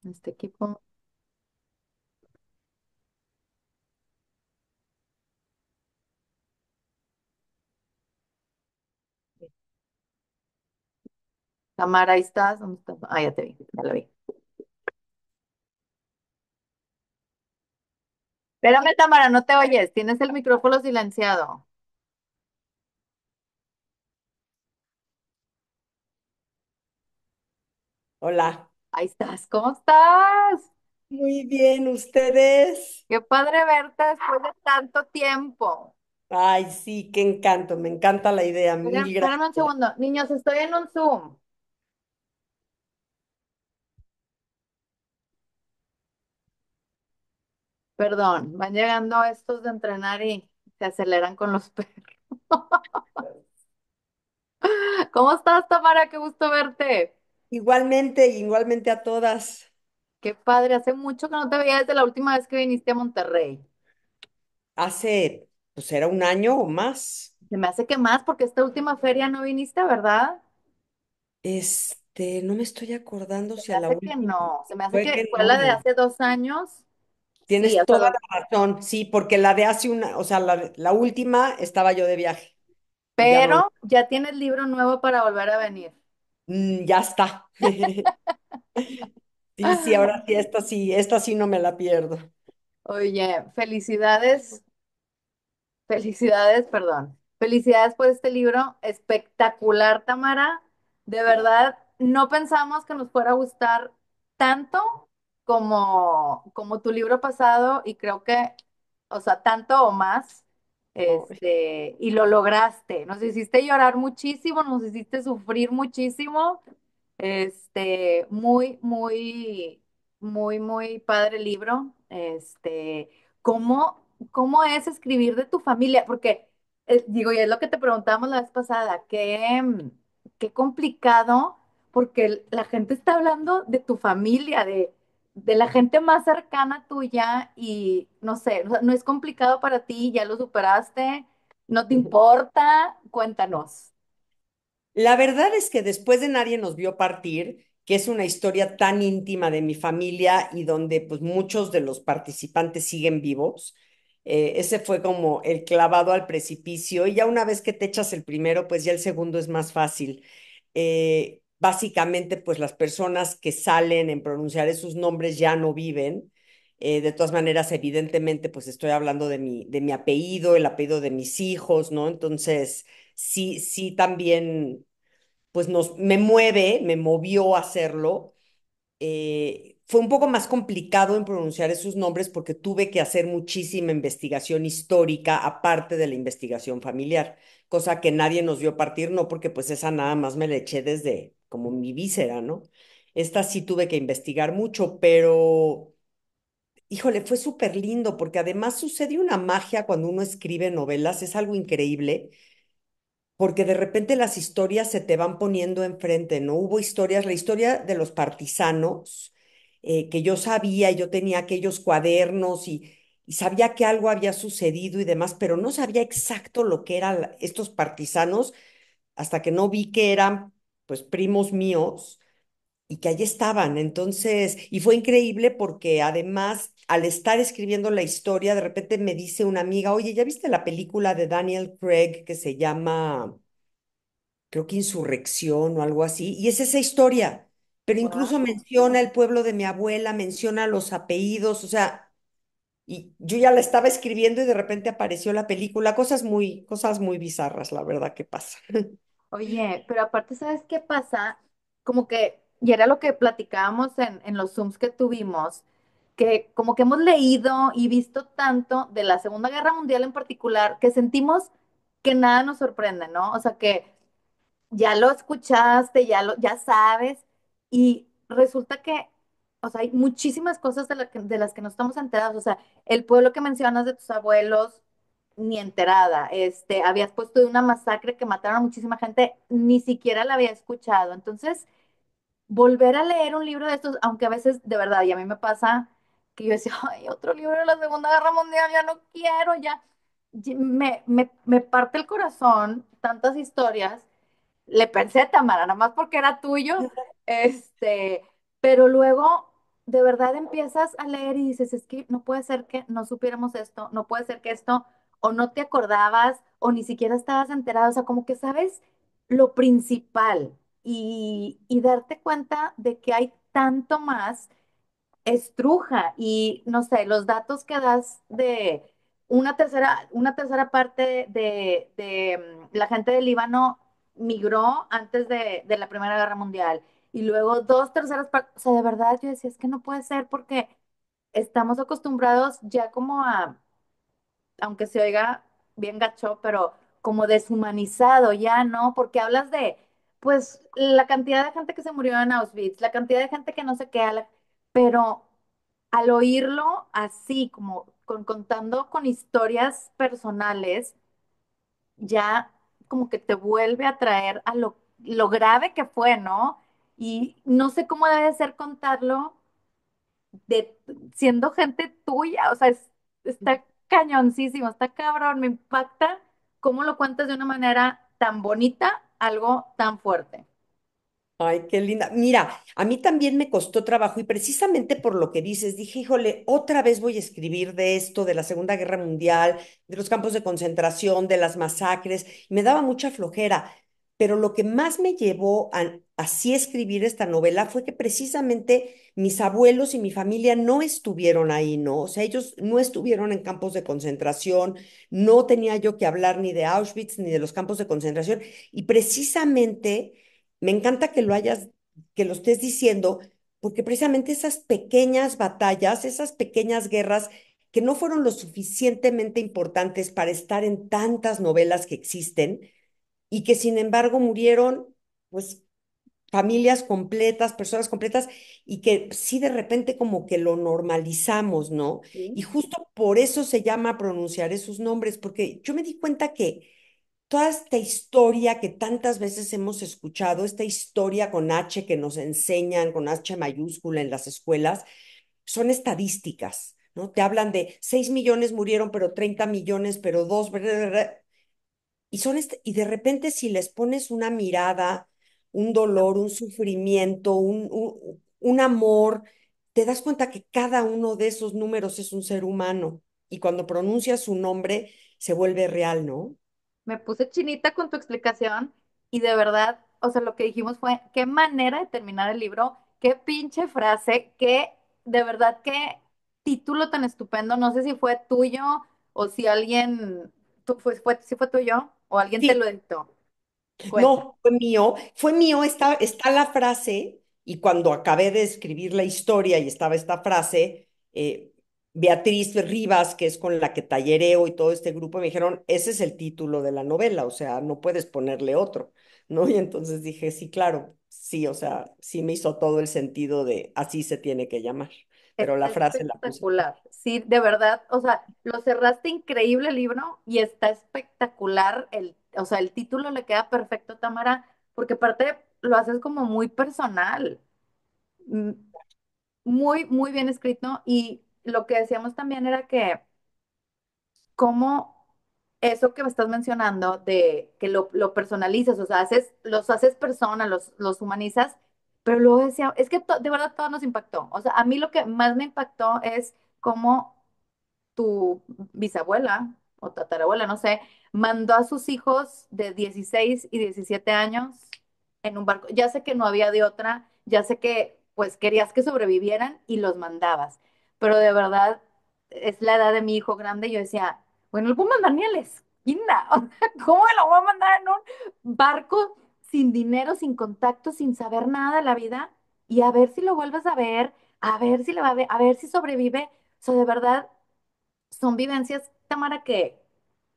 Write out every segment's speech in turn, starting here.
Este equipo. Tamara, ahí estás. ¿Dónde estás? Ah, ya te vi, ya lo vi. Espérame, Tamara, no te oyes. Tienes el micrófono silenciado. Hola. Ahí estás. ¿Cómo estás? Muy bien, ¿ustedes? Qué padre verte después de tanto tiempo. Ay, sí, qué encanto, me encanta la idea, mil Espérame un gracias. segundo. Niños, estoy en un Zoom. Perdón, van llegando estos de entrenar y se aceleran con los perros. ¿Cómo estás, Tamara? Qué gusto verte. Igualmente, igualmente a todas. Qué padre. Hace mucho que no te veía desde la última vez que viniste a Monterrey. Hace, pues era un año o más. Se me hace que más porque esta última feria no viniste, ¿verdad? No me estoy acordando Se si me a la hace que última no. Se me hace fue que que fue la de no. hace 2 años. Sí, Tienes o sea, toda la razón, sí, porque la de hace una, o sea, la última estaba yo de viaje y ya no, pero ya tienes libro nuevo para volver a venir. ya está. Sí, sí, ahora sí, esta sí no me la pierdo. Oye, felicidades. Felicidades, perdón. Felicidades por este libro espectacular, Tamara. De verdad, no pensamos que nos fuera a gustar tanto como tu libro pasado y creo que, o sea, tanto o más, y lo lograste. Nos hiciste llorar muchísimo, nos hiciste sufrir muchísimo. Muy, muy, muy, muy padre libro. ¿Cómo es escribir de tu familia? Porque, digo, y es lo que te preguntábamos la vez pasada, qué complicado, porque la gente está hablando de tu familia, de la gente más cercana tuya, y no sé, o sea, no es complicado para ti, ya lo superaste, no te importa, cuéntanos. La verdad es que después de Nadie nos vio partir, que es una historia tan íntima de mi familia y donde pues muchos de los participantes siguen vivos, ese fue como el clavado al precipicio y ya una vez que te echas el primero, pues ya el segundo es más fácil. Básicamente, pues las personas que salen en pronunciar esos nombres ya no viven. De todas maneras, evidentemente, pues estoy hablando de mi apellido, el apellido de mis hijos, ¿no? Entonces sí, sí también, pues me movió a hacerlo. Fue un poco más complicado en pronunciar esos nombres porque tuve que hacer muchísima investigación histórica aparte de la investigación familiar, cosa que nadie nos vio partir, no porque pues esa nada más me la eché desde como mi víscera, ¿no? Esta sí tuve que investigar mucho, pero híjole, fue súper lindo porque además sucede una magia cuando uno escribe novelas, es algo increíble porque de repente las historias se te van poniendo enfrente, ¿no? Hubo historias, la historia de los partisanos, que yo sabía, yo tenía aquellos cuadernos y sabía que algo había sucedido y demás, pero no sabía exacto lo que eran estos partisanos hasta que no vi que eran, pues, primos míos y que allí estaban. Entonces, y fue increíble porque además, al estar escribiendo la historia, de repente me dice una amiga, oye, ¿ya viste la película de Daniel Craig que se llama, creo que Insurrección o algo así? Y es esa historia, pero incluso Wow. menciona el pueblo de mi abuela, menciona los apellidos, o sea, y yo ya la estaba escribiendo y de repente apareció la película, cosas muy bizarras, la verdad que pasa. Oye, pero aparte, ¿sabes qué pasa? Como que, y era lo que platicábamos en los Zooms que tuvimos, que como que hemos leído y visto tanto de la Segunda Guerra Mundial en particular, que sentimos que nada nos sorprende, ¿no? O sea, que ya lo escuchaste, ya sabes, y resulta que, o sea, hay muchísimas cosas de las que no estamos enterados. O sea, el pueblo que mencionas de tus abuelos, ni enterada. Habías puesto de una masacre que mataron a muchísima gente, ni siquiera la había escuchado. Entonces, volver a leer un libro de estos, aunque a veces, de verdad, y a mí me pasa que yo decía, ay, otro libro de la Segunda Guerra Mundial, ya no quiero, ya. Me parte el corazón tantas historias. Le pensé, Tamara, nada más porque era tuyo, este, pero luego, de verdad empiezas a leer y dices, es que no puede ser que no supiéramos esto, no puede ser que esto, o no te acordabas, o ni siquiera estabas enterado, o sea, como que sabes lo principal y darte cuenta de que hay tanto más estruja y no sé, los datos que das de una tercera parte la gente del Líbano migró antes de la Primera Guerra Mundial y luego dos terceras partes, o sea, de verdad yo decía, es que no puede ser porque estamos acostumbrados ya como a, aunque se oiga bien gacho, pero como deshumanizado ya, ¿no? Porque hablas de, pues, la cantidad de gente que se murió en Auschwitz, la cantidad de gente que no sé qué, pero al oírlo así, como contando con historias personales, ya como que te vuelve a traer a lo grave que fue, ¿no? Y no sé cómo debe ser contarlo de siendo gente tuya, o sea, está cañoncísimo, está cabrón, me impacta cómo lo cuentas de una manera tan bonita, algo tan fuerte. Ay, qué linda. Mira, a mí también me costó trabajo y precisamente por lo que dices, dije, híjole, otra vez voy a escribir de esto, de la Segunda Guerra Mundial, de los campos de concentración, de las masacres, y me daba mucha flojera. Pero lo que más me llevó a así escribir esta novela fue que precisamente mis abuelos y mi familia no estuvieron ahí, ¿no? O sea, ellos no estuvieron en campos de concentración, no tenía yo que hablar ni de Auschwitz ni de los campos de concentración, y precisamente me encanta que lo hayas, que lo estés diciendo, porque precisamente esas pequeñas batallas, esas pequeñas guerras que no fueron lo suficientemente importantes para estar en tantas novelas que existen y que sin embargo murieron, pues, familias completas, personas completas, y que sí de repente como que lo normalizamos, ¿no? Y Sí. justo por eso se llama pronunciar esos nombres, porque yo me di cuenta que toda esta historia que tantas veces hemos escuchado, esta historia con H que nos enseñan, con H mayúscula en las escuelas, son estadísticas, ¿no? Te hablan de 6 millones murieron, pero 30 millones, pero 2, y y de repente si les pones una mirada, un dolor, un sufrimiento, un amor, te das cuenta que cada uno de esos números es un ser humano. Y cuando pronuncias su nombre, se vuelve real, ¿no? Me puse chinita con tu explicación y de verdad, o sea, lo que dijimos fue, qué manera de terminar el libro, qué pinche frase, qué, de verdad, qué título tan estupendo. No sé si fue tuyo o si alguien, si fue tuyo o alguien te lo Sí, dictó. Cuenta. no, fue mío, está la frase, y cuando acabé de escribir la historia y estaba esta frase, Beatriz Rivas, que es con la que tallereo y todo este grupo, me dijeron, ese es el título de la novela, o sea, no puedes ponerle otro, ¿no? Y entonces dije, sí, claro, sí, o sea, sí me hizo todo el sentido de así se tiene que llamar, pero Está la frase la puse. espectacular. Sí, de verdad, o sea, lo cerraste increíble el libro y está espectacular. O sea, el título le queda perfecto, Tamara, porque aparte lo haces como muy personal. Mm, muy, muy bien escrito. Y lo que decíamos también era que cómo eso que me estás mencionando de que lo personalizas, o sea, los haces persona, los humanizas, pero luego decía, es que de verdad todo nos impactó. O sea, a mí lo que más me impactó es cómo tu bisabuela o tatarabuela, no sé, mandó a sus hijos de 16 y 17 años en un barco. Ya sé que no había de otra, ya sé que pues querías que sobrevivieran y los mandabas, pero de verdad es la edad de mi hijo grande y yo decía, bueno, lo puedo mandar ni a la esquina, o sea, ¿cómo me lo voy a mandar en un barco sin dinero, sin contacto, sin saber nada de la vida? Y a ver si lo vuelves a ver, a ver si le va a ver, a ver si sobrevive. O sea, de verdad, son vivencias, Tamara, que,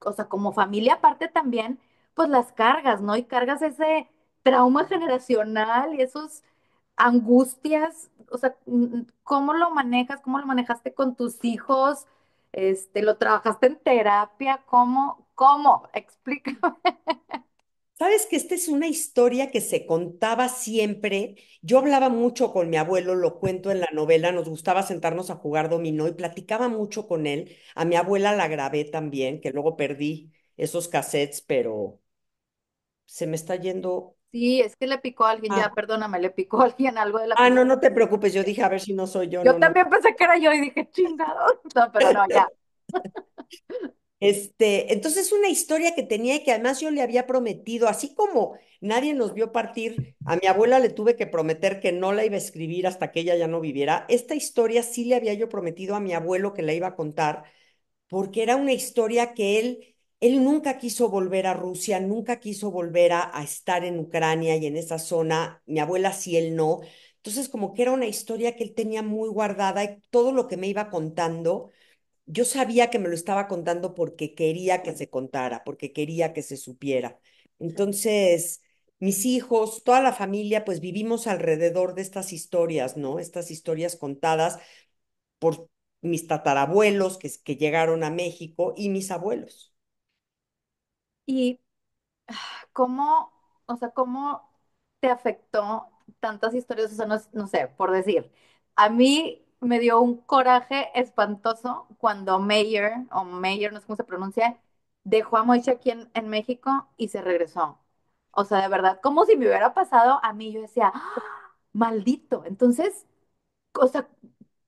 o sea, como familia aparte también, pues las cargas, ¿no? Y cargas ese trauma generacional y esos angustias, o sea, ¿cómo lo manejas? ¿Cómo lo manejaste con tus hijos? ¿Lo trabajaste en terapia? ¿Cómo? ¿Cómo? Explícame. Sabes que esta es una historia que se contaba siempre. Yo hablaba mucho con mi abuelo, lo cuento en la novela, nos gustaba sentarnos a jugar dominó y platicaba mucho con él. A mi abuela la grabé también, que luego perdí esos cassettes, pero se me está yendo. Sí, es que le picó a alguien, ya, Ah, perdóname, le picó a alguien algo de la no, pizza. no te preocupes. Yo dije, a ver si no soy yo. Yo No, no. también pensé que era yo y dije, chingado. No, pero no, ya. Entonces una historia que tenía y que además yo le había prometido, así como nadie nos vio partir, a mi abuela le tuve que prometer que no la iba a escribir hasta que ella ya no viviera. Esta historia sí le había yo prometido a mi abuelo que la iba a contar, porque era una historia que él nunca quiso volver a Rusia, nunca quiso volver a estar en Ucrania y en esa zona. Mi abuela sí, él no. Entonces como que era una historia que él tenía muy guardada y todo lo que me iba contando yo sabía que me lo estaba contando porque quería que se contara, porque quería que se supiera. Entonces, mis hijos, toda la familia, pues vivimos alrededor de estas historias, ¿no? Estas historias contadas por mis tatarabuelos que llegaron a México y mis abuelos. Y ¿cómo, o sea, cómo te afectó tantas historias? O sea, no, no sé, por decir, a mí me dio un coraje espantoso cuando Mayer, o Mayer, no sé cómo se pronuncia, dejó a Moishe aquí en México y se regresó. O sea, de verdad, como si me hubiera pasado a mí, yo decía, ¡ah! Maldito. Entonces, o sea,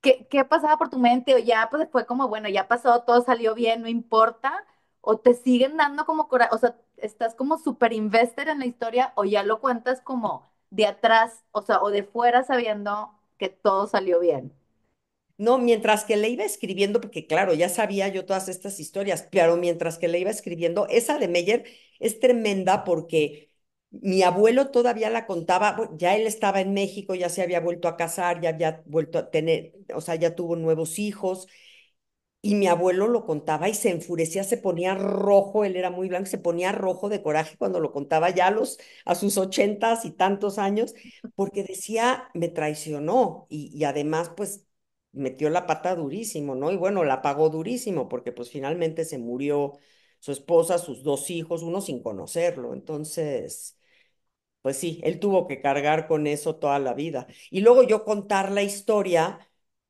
¿qué pasaba por tu mente? O ya pues fue como, bueno, ya pasó, todo salió bien, no importa, o te siguen dando como coraje, o sea, estás como súper invested en la historia, o ya lo cuentas como de atrás, o sea, o de fuera sabiendo que todo salió bien. No, mientras que le iba escribiendo, porque claro, ya sabía yo todas estas historias, pero mientras que le iba escribiendo, esa de Meyer es tremenda porque mi abuelo todavía la contaba, ya él estaba en México, ya se había vuelto a casar, ya había vuelto a tener, o sea, ya tuvo nuevos hijos, y mi abuelo lo contaba y se enfurecía, se ponía rojo, él era muy blanco, se ponía rojo de coraje cuando lo contaba ya a sus 80 y tantos años, porque decía, me traicionó y además pues metió la pata durísimo, ¿no? Y bueno, la pagó durísimo porque pues finalmente se murió su esposa, sus dos hijos, uno sin conocerlo. Entonces, pues sí, él tuvo que cargar con eso toda la vida. Y luego yo contar la historia,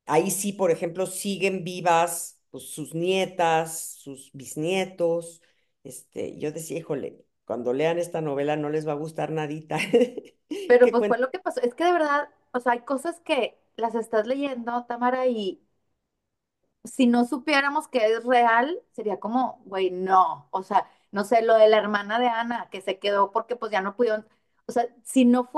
ahí sí, por ejemplo, siguen vivas pues, sus nietas, sus bisnietos. Yo decía, híjole, cuando lean esta novela no les va a gustar nadita. Pero ¿Qué pues fue cuento? lo que pasó. Es que de verdad, o sea, hay cosas que las estás leyendo, Tamara, y si no supiéramos que es real, sería como, güey, no. O sea, no sé, lo de la hermana de Ana, que se quedó porque pues ya no pudieron. O sea, si no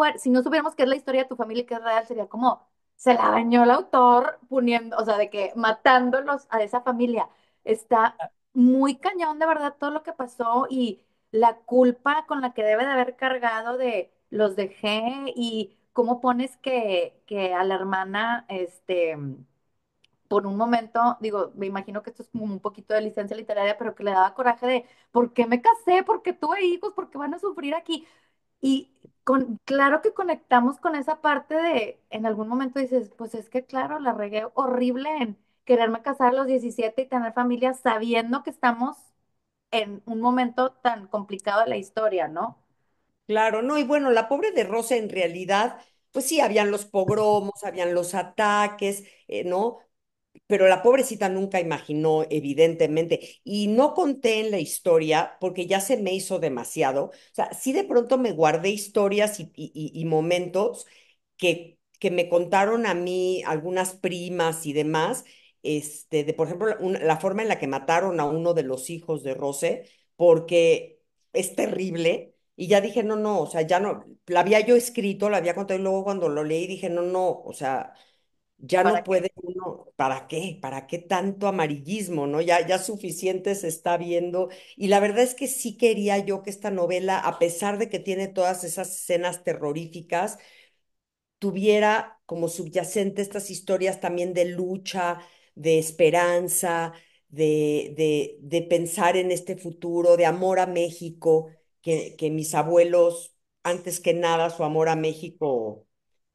supiéramos que es la historia de tu familia y que es real, sería como, se la bañó el autor poniendo, o sea, de que matándolos a esa familia. Está muy cañón de verdad todo lo que pasó y la culpa con la que debe de haber cargado de los dejé y cómo pones que a la hermana, por un momento, digo, me imagino que esto es como un poquito de licencia literaria, pero que le daba coraje de, ¿por qué me casé? ¿Por qué tuve hijos? ¿Por qué van a sufrir aquí? Y claro que conectamos con esa parte de, en algún momento dices, pues es que claro, la regué horrible en quererme casar a los 17 y tener familia sabiendo que estamos en un momento tan complicado de la historia, ¿no? Claro, no, y bueno, la pobre de Rosa en realidad, pues sí, habían los pogromos, habían los ataques, ¿no? Pero la pobrecita nunca imaginó, evidentemente, y no conté en la historia porque ya se me hizo demasiado. O sea, sí de pronto me guardé historias y momentos que me contaron a mí algunas primas y demás, de por ejemplo, la forma en la que mataron a uno de los hijos de Rose, porque es terrible. Y ya dije, no, no, o sea, ya no, la había yo escrito, la había contado y luego cuando lo leí dije, no, no, o sea, ya ¿Para no qué? puede uno, ¿para qué? ¿Para qué tanto amarillismo, no? Ya suficiente se está viendo. Y la verdad es que sí quería yo que esta novela, a pesar de que tiene todas esas escenas terroríficas, tuviera como subyacente estas historias también de lucha, de esperanza, de pensar en este futuro, de amor a México, que mis abuelos, antes que nada, su amor a México,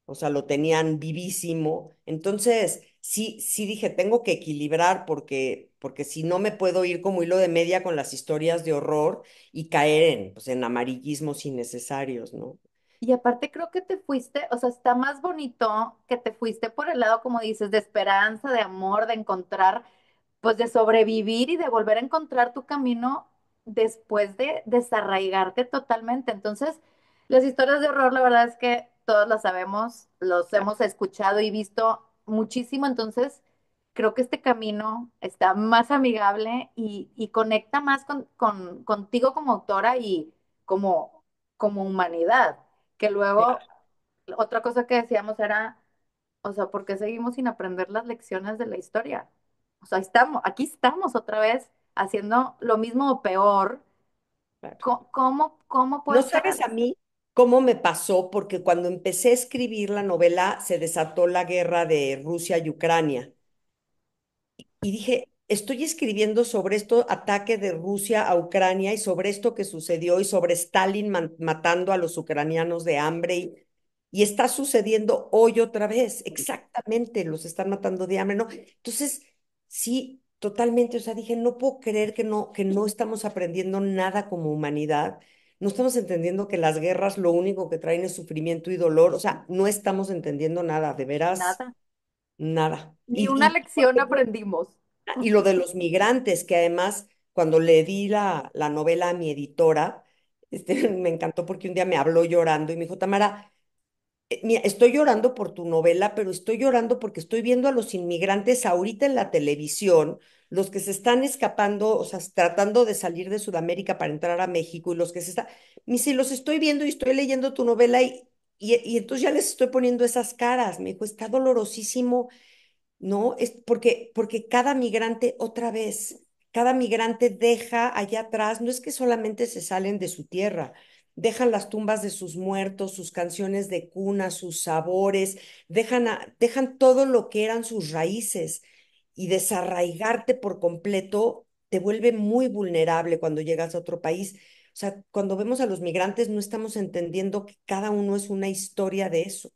o sea, lo tenían vivísimo. Entonces, sí, sí dije, tengo que equilibrar porque si no me puedo ir como hilo de media con las historias de horror y caer pues, en amarillismos innecesarios, ¿no? Y aparte creo que te fuiste, o sea, está más bonito que te fuiste por el lado, como dices, de esperanza, de amor, de encontrar, pues de sobrevivir y de volver a encontrar tu camino después de desarraigarte totalmente. Entonces, Las historias de horror, la verdad es que todos las sabemos, los Claro, hemos escuchado y visto muchísimo, entonces creo que este camino está más amigable y conecta más contigo como autora y como, como humanidad. Que luego, claro. otra cosa que decíamos era, o sea, ¿por qué seguimos sin aprender las lecciones de la historia? O sea, aquí estamos otra vez haciendo lo mismo o peor. Claro. ¿Cómo No puede sabes ser? a mí cómo me pasó, porque cuando empecé a escribir la novela se desató la guerra de Rusia y Ucrania. Y dije, estoy escribiendo sobre esto ataque de Rusia a Ucrania y sobre esto que sucedió y sobre Stalin matando a los ucranianos de hambre y está sucediendo hoy otra vez, exactamente, los están matando de hambre, ¿no? Entonces, sí, totalmente, o sea, dije, no puedo creer que no estamos aprendiendo nada como humanidad, no estamos entendiendo que las guerras lo único que traen es sufrimiento y dolor, o sea, no estamos entendiendo nada, de veras, Nada. nada. Ni una lección aprendimos. Y lo de los migrantes, que además, cuando le di la novela a mi editora, me encantó porque un día me habló llorando y me dijo, Tamara, mira, estoy llorando por tu novela, pero estoy llorando porque estoy viendo a los inmigrantes ahorita en la televisión, los que se están escapando, o sea, tratando de salir de Sudamérica para entrar a México y los que se están, me dice, los estoy viendo y estoy leyendo tu novela y entonces ya les estoy poniendo esas caras. Me dijo, está dolorosísimo, ¿no? Es porque cada migrante, otra vez, cada migrante deja allá atrás, no es que solamente se salen de su tierra, dejan las tumbas de sus muertos, sus canciones de cuna, sus sabores, dejan todo lo que eran sus raíces y desarraigarte por completo te vuelve muy vulnerable cuando llegas a otro país. O sea, cuando vemos a los migrantes no estamos entendiendo que cada uno es una historia de eso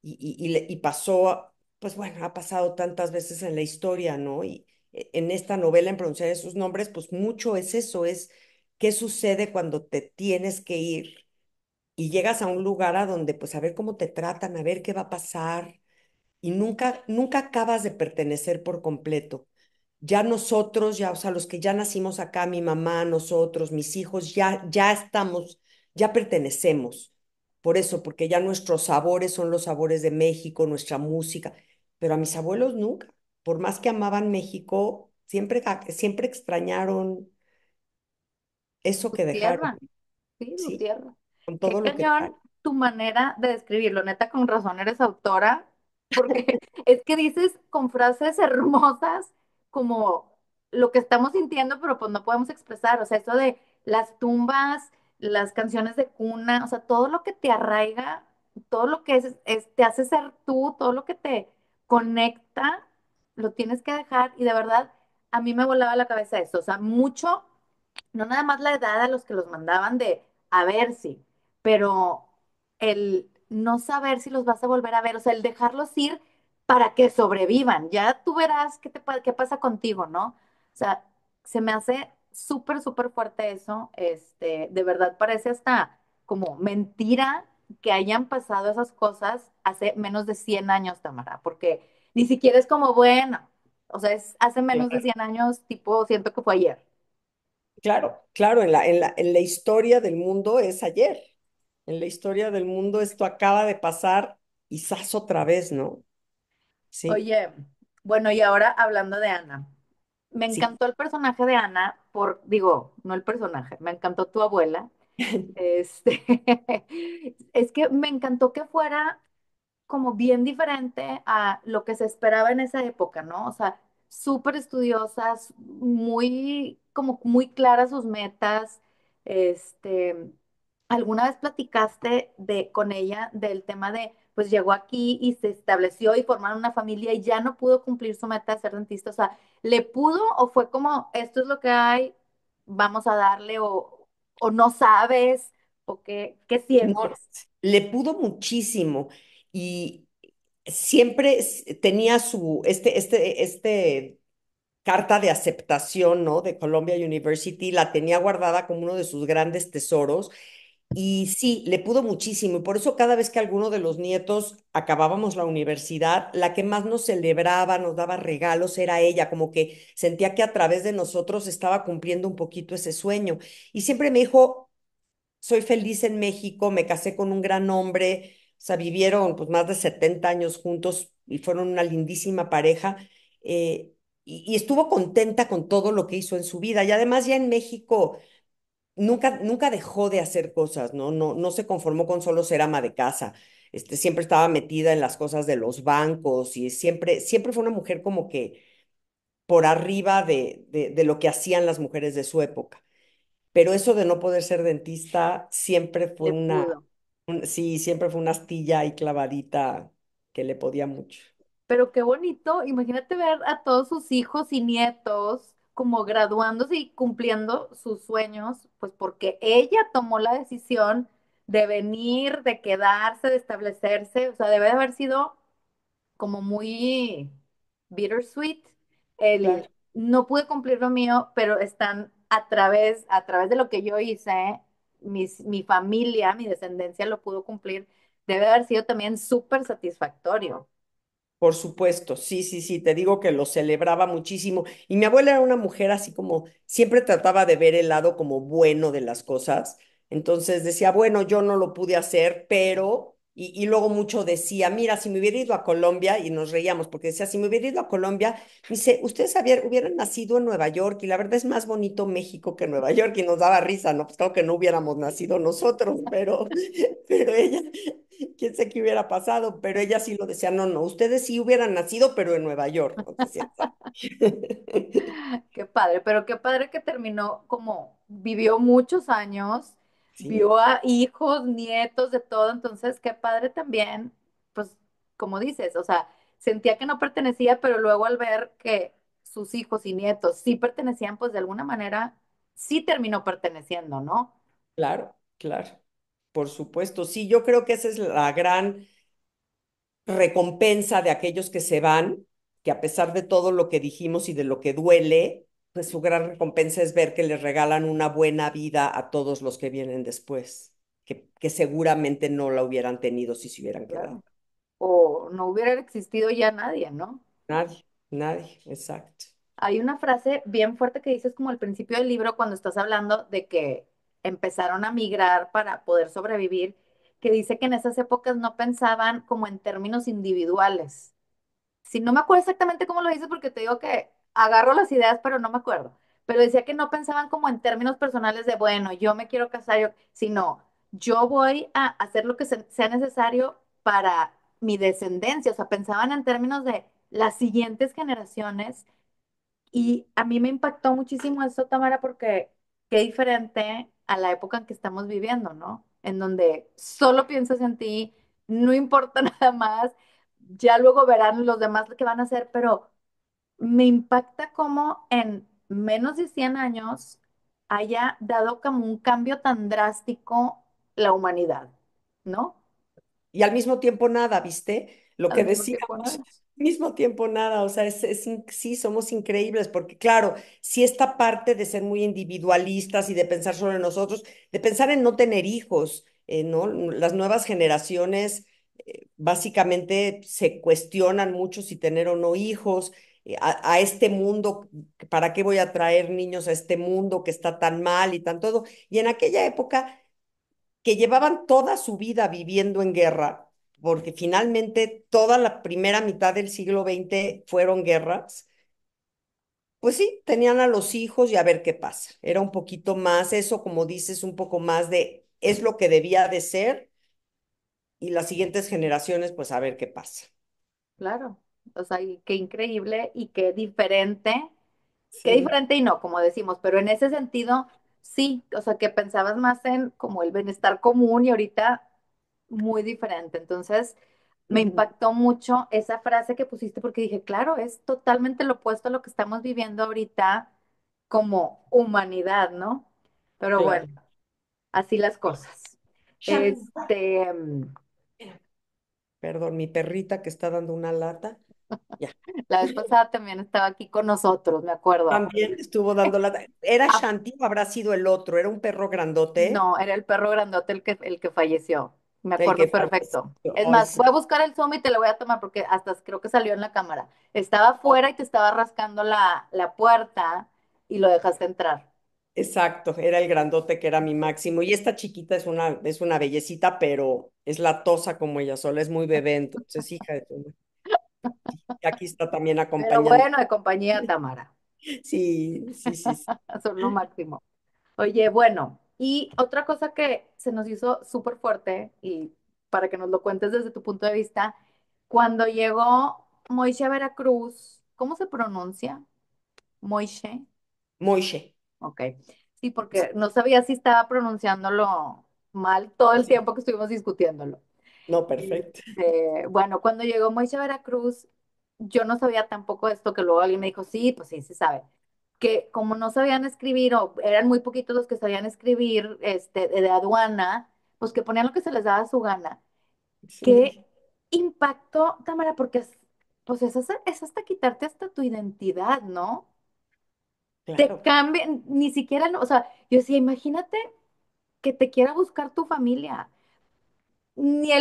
y pasó, pues bueno, ha pasado tantas veces en la historia, ¿no? Y en esta novela, en pronunciar esos nombres, pues mucho es eso, es qué sucede cuando te tienes que ir y llegas a un lugar a donde, pues a ver cómo te tratan, a ver qué va a pasar, y nunca acabas de pertenecer por completo. Ya nosotros, ya, o sea, los que ya nacimos acá, mi mamá, nosotros, mis hijos, ya estamos, ya pertenecemos. Por eso, porque ya nuestros sabores son los sabores de México, nuestra música. Pero a mis abuelos nunca. Por más que amaban México, siempre extrañaron eso Tu que dejaron, tierra, sí, tu ¿sí? tierra. Con Qué todo lo que traen. cañón tu manera de describirlo. Neta, con razón eres autora, porque es que dices con frases hermosas como lo que estamos sintiendo, pero pues no podemos expresar. O sea, eso de las tumbas, las canciones de cuna, o sea, todo lo que te arraiga, todo lo que te hace ser tú, todo lo que te conecta, lo tienes que dejar. Y de verdad, a mí me volaba la cabeza eso. O sea, mucho no nada más la edad a los que los mandaban de a ver si, pero el no saber si los vas a volver a ver, o sea, el dejarlos ir para que sobrevivan. Ya tú verás qué pasa contigo, ¿no? O sea, se me hace súper, súper fuerte eso. De verdad parece hasta como mentira que hayan pasado esas cosas hace menos de 100 años, Tamara, porque ni siquiera es como, bueno, o sea, es hace menos de 100 años, tipo, siento que fue ayer. Claro, claro, en la historia del mundo es ayer. En la historia del mundo esto acaba de pasar y ¡zas! Otra vez, ¿no? Sí, Oye, bueno, y ahora hablando de Ana, me sí. encantó el personaje de Ana digo, no el personaje, me encantó tu abuela. Este, es que me encantó que fuera como bien diferente a lo que se esperaba en esa época, ¿no? O sea, súper estudiosas, muy, como muy claras sus metas. Este, ¿Alguna vez platicaste con ella del tema de, pues llegó aquí y se estableció y formaron una familia y ya no pudo cumplir su meta de ser dentista? O sea, ¿le pudo o fue como, esto es lo que hay, vamos a darle o no sabes o qué No, sientes? le pudo muchísimo y siempre tenía este carta de aceptación, ¿no? De Columbia University, la tenía guardada como uno de sus grandes tesoros. Y sí, le pudo muchísimo. Y por eso cada vez que alguno de los nietos acabábamos la universidad, la que más nos celebraba, nos daba regalos, era ella, como que sentía que a través de nosotros estaba cumpliendo un poquito ese sueño. Y siempre me dijo, soy feliz en México, me casé con un gran hombre, o sea, vivieron pues más de 70 años juntos y fueron una lindísima pareja. eh, y estuvo contenta con todo lo que hizo en su vida. Y además ya en México nunca dejó de hacer cosas, ¿no? No se conformó con solo ser ama de casa. Siempre estaba metida en las cosas de los bancos y siempre fue una mujer como que por arriba de lo que hacían las mujeres de su época. Pero eso de no poder ser dentista siempre fue Le pudo. sí, siempre fue una astilla ahí clavadita que le podía mucho. Pero qué bonito, imagínate ver a todos sus hijos y nietos como graduándose y cumpliendo sus sueños, pues porque ella tomó la decisión de venir, de quedarse, de establecerse, o sea, debe de haber sido como muy bittersweet. Claro. El no pude cumplir lo mío, pero están a través de lo que yo hice, mi familia, mi descendencia lo pudo cumplir. Debe de haber sido también súper satisfactorio. Por supuesto, sí, sí, sí, te digo que lo celebraba muchísimo. Y mi abuela era una mujer así como, siempre trataba de ver el lado como bueno de las cosas. Entonces decía, bueno, yo no lo pude hacer, pero, y luego mucho decía, mira, si me hubiera ido a Colombia, y nos reíamos, porque decía, si me hubiera ido a Colombia, dice, ustedes hubieran nacido en Nueva York, y la verdad es más bonito México que Nueva York, y nos daba risa, ¿no? Pues claro que no hubiéramos nacido nosotros, pero ella quién sabe qué hubiera pasado, pero ella sí lo decía, no, no, ustedes sí hubieran nacido, pero en Nueva York, nos decía. Qué padre, pero qué padre que terminó como vivió muchos años, vio Sí, a hijos, nietos, de todo, entonces qué padre también, pues como dices, o sea, sentía que no pertenecía, pero luego al ver que sus hijos y nietos sí pertenecían, pues de alguna manera sí terminó perteneciendo, ¿no? claro, claro, por supuesto. Sí, yo creo que esa es la gran recompensa de aquellos que se van, que a pesar de todo lo que dijimos y de lo que duele, pues su gran recompensa es ver que les regalan una buena vida a todos los que vienen después, que seguramente no la hubieran tenido si se hubieran quedado. Claro. O no hubiera existido ya nadie, ¿no? Nadie, nadie, exacto. Hay una frase bien fuerte que dices como al principio del libro cuando estás hablando de que empezaron a migrar para poder sobrevivir, que dice que en esas épocas no pensaban como en términos individuales. Si no me acuerdo exactamente cómo lo dices porque te digo que agarro las ideas, pero no me acuerdo. Pero decía que no pensaban como en términos personales de, bueno, yo me quiero casar, sino yo voy a hacer lo que sea necesario para mi descendencia. O sea, pensaban en términos de las siguientes generaciones y a mí me impactó muchísimo eso, Tamara, porque qué diferente a la época en que estamos viviendo, ¿no? En donde solo piensas en ti, no importa nada más, ya luego verán los demás qué van a hacer, pero me impacta cómo en menos de 100 años haya dado como un cambio tan drástico la humanidad, ¿no? Y al mismo tiempo nada, ¿viste? Lo Al que mismo decíamos, tiempo nada. al mismo tiempo nada, o sea, sí, somos increíbles, porque claro, sí esta parte de ser muy individualistas y de pensar sobre nosotros, de pensar en no tener hijos, ¿no? Las nuevas generaciones básicamente se cuestionan mucho si tener o no hijos, a este mundo, ¿para qué voy a traer niños a este mundo que está tan mal y tan todo? Y en aquella época que llevaban toda su vida viviendo en guerra, porque finalmente toda la primera mitad del siglo XX fueron guerras, pues sí, tenían a los hijos y a ver qué pasa. Era un poquito más eso, como dices, un poco más de es lo que debía de ser y las siguientes generaciones, pues a ver qué pasa. Claro. O sea, y qué increíble y qué Sí, diferente y no, como decimos, pero en ese sentido, sí, o sea, que pensabas más en como el bienestar común y ahorita muy diferente. Entonces, me ujú, impactó mucho esa frase que pusiste porque dije, claro, es totalmente lo opuesto a lo que estamos viviendo ahorita como humanidad, ¿no? Pero bueno, claro. así las cosas. Shan, Este, perdón, mi perrita que está dando una lata. Ya. la vez pasada también estaba aquí con nosotros, me acuerdo. También estuvo dando lata. ¿Era Shanti o habrá sido el otro? ¿Era un perro grandote? No, era el perro grandote el que falleció. Me El acuerdo que falleció. perfecto. Es Ay, más, sí. voy a buscar el zoom y te lo voy a tomar porque hasta creo que salió en la cámara. Estaba afuera y te estaba rascando la puerta y lo dejaste entrar. Exacto, era el grandote que era mi máximo. Y esta chiquita es una bellecita, pero es latosa como ella sola, es muy bebé, entonces, hija de tu... Y aquí está también Pero acompañando. bueno, de compañía, Tamara. Sí, sí, sí, sí. Son lo máximo. Oye, bueno, y otra cosa que se nos hizo súper fuerte, y para que nos lo cuentes desde tu punto de vista, cuando llegó Moishe a Veracruz, ¿cómo se pronuncia? Moishe. Moishe. Ok. Sí, porque no sabía si estaba pronunciándolo mal todo el Sí. tiempo que estuvimos discutiéndolo. No, perfecto. Bueno, cuando llegó Moishe a Veracruz, yo no sabía tampoco esto, que luego alguien me dijo, sí, pues sí, se sabe, que como no sabían escribir, o eran muy poquitos los que sabían escribir de aduana, pues que ponían lo que se les daba su gana. ¿Qué Sí, impacto, Tamara? Porque pues es hasta quitarte hasta tu identidad, ¿no? Te claro. cambian, ni siquiera, o sea, yo decía, imagínate que te quiera buscar tu familia. Ni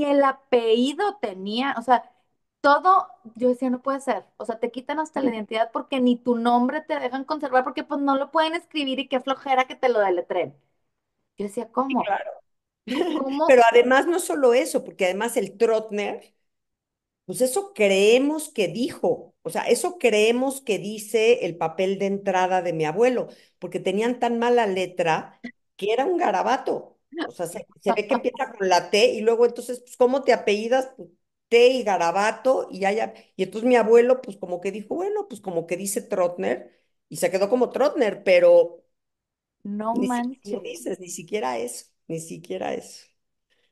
el apellido tenía, o sea, todo, yo decía, no puede ser, o sea, te quitan hasta la identidad porque ni tu nombre te dejan conservar porque pues no lo pueden escribir y qué flojera que te lo deletren. Yo decía, Sí, ¿cómo? claro. Pero ¿Cómo? además no solo eso, porque además el Trotner, pues eso creemos que dijo, o sea, eso creemos que dice el papel de entrada de mi abuelo, porque tenían tan mala letra que era un garabato. O sea, se ve que empieza con la T y luego entonces, pues, ¿cómo te apellidas? Pues, T y garabato y ya, y entonces mi abuelo, pues como que dijo, bueno, pues como que dice Trotner y se quedó como Trotner, pero No ni siquiera, como manches. dices, ni siquiera eso, ni siquiera eso.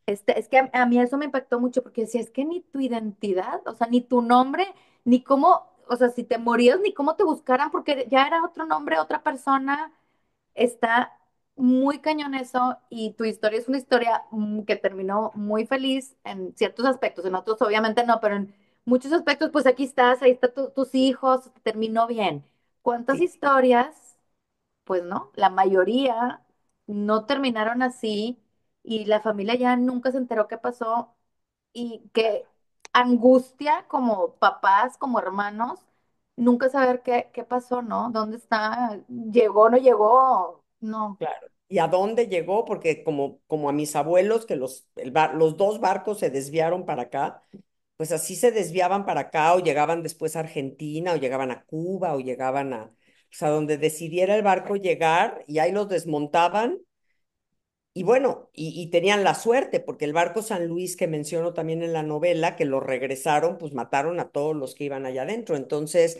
Es que a mí eso me impactó mucho porque decía, es que ni tu identidad, o sea, ni tu nombre, ni cómo, o sea, si te morías, ni cómo te buscaran porque ya era otro nombre, otra persona. Está muy cañón eso y tu historia es una historia que terminó muy feliz en ciertos aspectos, en otros obviamente no, pero en muchos aspectos pues aquí estás, ahí están tus hijos, terminó bien. ¿Cuántas Sí, historias? Pues no, la mayoría no terminaron así y la familia ya nunca se enteró qué pasó y qué angustia como papás, como hermanos, nunca saber qué pasó, ¿no? ¿Dónde está? ¿Llegó, no llegó? No, claro. ¿Y a dónde llegó? Porque como a mis abuelos, que los dos barcos se desviaron para acá, pues así se desviaban para acá o llegaban después a Argentina o llegaban a Cuba o llegaban pues a donde decidiera el barco llegar y ahí los desmontaban. Y bueno, y tenían la suerte, porque el barco San Luis que menciono también en la novela, que lo regresaron, pues mataron a todos los que iban allá adentro. Entonces,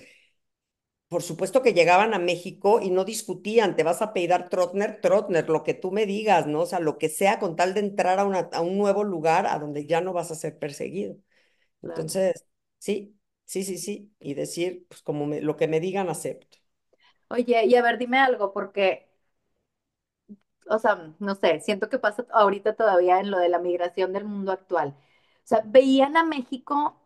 por supuesto que llegaban a México y no discutían, te vas a pedir Trotner, Trotner, lo que tú me digas, ¿no? O sea, lo que sea con tal de entrar a un nuevo lugar a donde ya no vas a ser perseguido. claro. Entonces, sí, sí, sí, sí. Y decir, pues como lo que me digan, acepto. Oye, y a ver, dime algo, porque o sea, no sé, siento que pasa ahorita todavía en lo de la migración del mundo actual. O sea, veían a México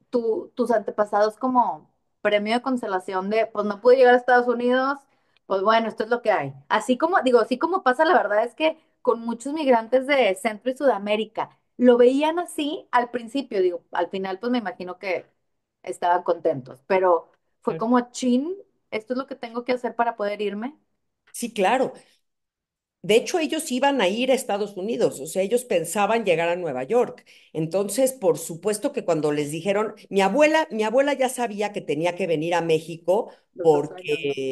tus antepasados como premio de consolación de, pues no pude llegar a Estados Unidos, pues bueno, esto es lo que hay. Así como, digo, así como pasa, la verdad es que con muchos migrantes de Centro y Sudamérica, lo veían así al principio, digo, al final pues me imagino que estaban contentos, pero fue Claro. como, chin, esto es lo que tengo que hacer para poder irme. Sí, claro. De hecho, ellos iban a ir a Estados Unidos, o sea, ellos pensaban llegar a Nueva York. Entonces, por supuesto que cuando les dijeron, mi abuela ya sabía que tenía que venir a México Los 2 años, ¿no?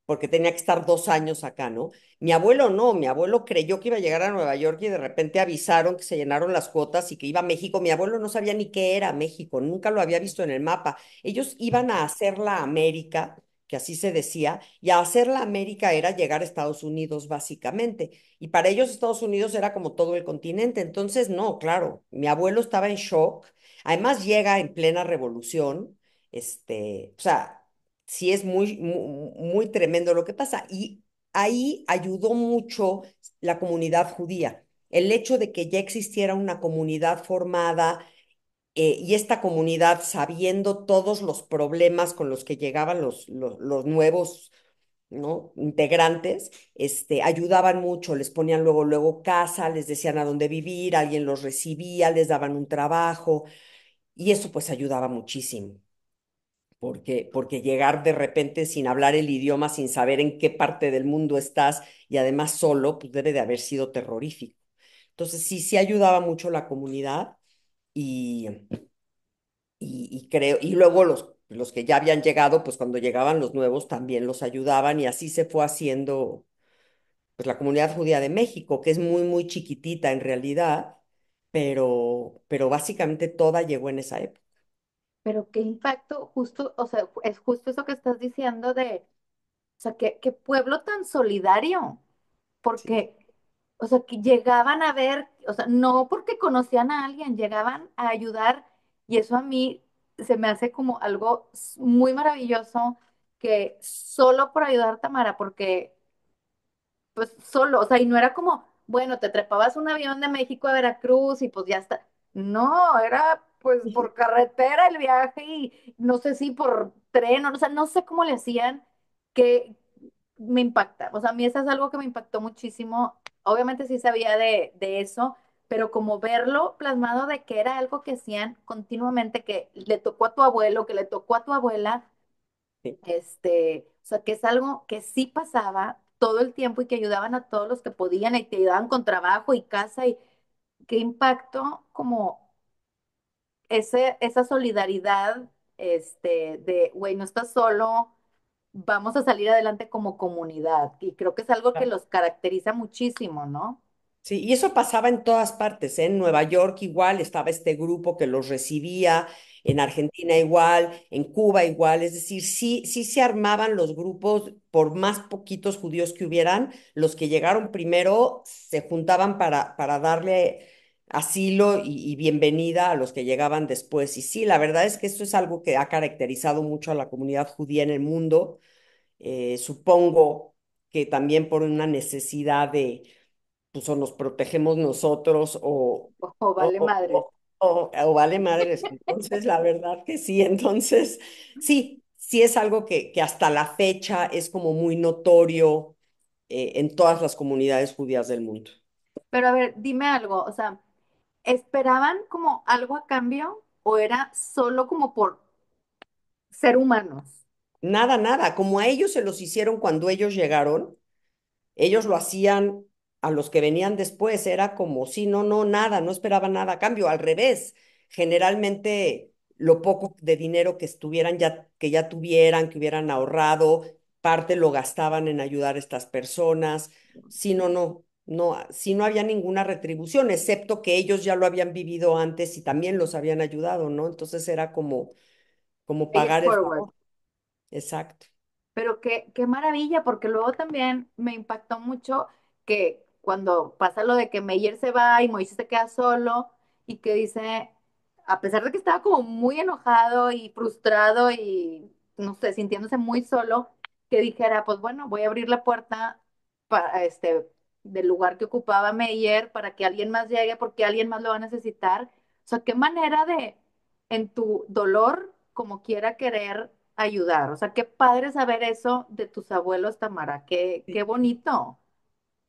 porque tenía que estar 2 años acá, ¿no? Mi abuelo no, mi abuelo creyó que iba a llegar a Nueva York y de repente avisaron que se llenaron las cuotas y que iba a México. Mi abuelo no sabía ni qué era México, nunca lo había visto en el mapa. Ellos iban a hacer la América, que así se decía, y a hacer la América era llegar a Estados Unidos básicamente. Y para ellos Estados Unidos era como todo el continente. Entonces, no, claro, mi abuelo estaba en shock. Además llega en plena revolución, o sea, sí es muy tremendo lo que pasa. Y ahí ayudó mucho la comunidad judía. El hecho de que ya existiera una comunidad formada y esta comunidad, sabiendo todos los problemas con los que llegaban los nuevos, ¿no? Integrantes, ayudaban mucho, les ponían luego casa, les decían a dónde vivir, alguien los recibía, les daban un trabajo, y eso pues ayudaba muchísimo. porque llegar de repente sin hablar el idioma, sin saber en qué parte del mundo estás y además solo, pues debe de haber sido terrorífico. Entonces sí, sí ayudaba mucho la comunidad y, y creo, y luego los que ya habían llegado, pues cuando llegaban los nuevos también los ayudaban y así se fue haciendo pues la comunidad judía de México, que es muy, muy chiquitita en realidad, pero básicamente toda llegó en esa época. Pero qué impacto, justo, o sea, es justo eso que estás diciendo de, o sea, qué pueblo tan solidario, Sí. porque, o sea, que llegaban a ver, o sea, no porque conocían a alguien, llegaban a ayudar y eso a mí se me hace como algo muy maravilloso que solo por ayudar Tamara, porque pues solo, o sea, y no era como, bueno, te trepabas un avión de México a Veracruz y pues ya está. No, era pues por carretera el viaje y no sé si por tren, o sea, no sé cómo le hacían que me impacta. O sea, a mí eso es algo que me impactó muchísimo. Obviamente sí sabía de eso, pero como verlo plasmado de que era algo que hacían continuamente, que le tocó a tu abuelo, que le tocó a tu abuela, Sí. o sea, que es algo que sí pasaba todo el tiempo y que ayudaban a todos los que podían y te ayudaban con trabajo y casa y qué impacto como esa solidaridad, de, güey, no estás solo, vamos a salir adelante como comunidad. Y creo que es algo que los caracteriza muchísimo, ¿no? Sí, y eso pasaba en todas partes, ¿eh? En Nueva York igual estaba este grupo que los recibía, en Argentina igual, en Cuba igual, es decir, sí, sí se armaban los grupos, por más poquitos judíos que hubieran, los que llegaron primero se juntaban para darle asilo y bienvenida a los que llegaban después. Y sí, la verdad es que esto es algo que ha caracterizado mucho a la comunidad judía en el mundo. Supongo que también por una necesidad de pues o nos protegemos nosotros O vale madres. o vale madres. Entonces, la verdad que sí. Entonces, sí, sí es algo que hasta la fecha es como muy notorio en todas las comunidades judías del mundo. Pero a ver, dime algo, o sea, ¿esperaban como algo a cambio o era solo como por ser humanos? Nada, nada. Como a ellos se los hicieron cuando ellos llegaron, ellos lo hacían a los que venían después, era como, sí, no, no, nada, no esperaban nada a cambio, al revés. Generalmente lo poco de dinero que estuvieran ya, que ya tuvieran, que hubieran ahorrado, parte lo gastaban en ayudar a estas personas. Sí, no, no, no, sí no había ninguna retribución, excepto que ellos ya lo habían vivido antes y también los habían ayudado, ¿no? Entonces era como Pay it pagar el forward. favor. Exacto. Pero qué maravilla, porque luego también me impactó mucho que cuando pasa lo de que Meyer se va y Moisés se queda solo y que dice, a pesar de que estaba como muy enojado y frustrado y no sé, sintiéndose muy solo, que dijera, pues bueno, voy a abrir la puerta para del lugar que ocupaba Meyer para que alguien más llegue porque alguien más lo va a necesitar. O sea, qué manera de en tu dolor, como quiera querer ayudar. O sea, qué padre saber eso de tus abuelos, Tamara. Qué bonito.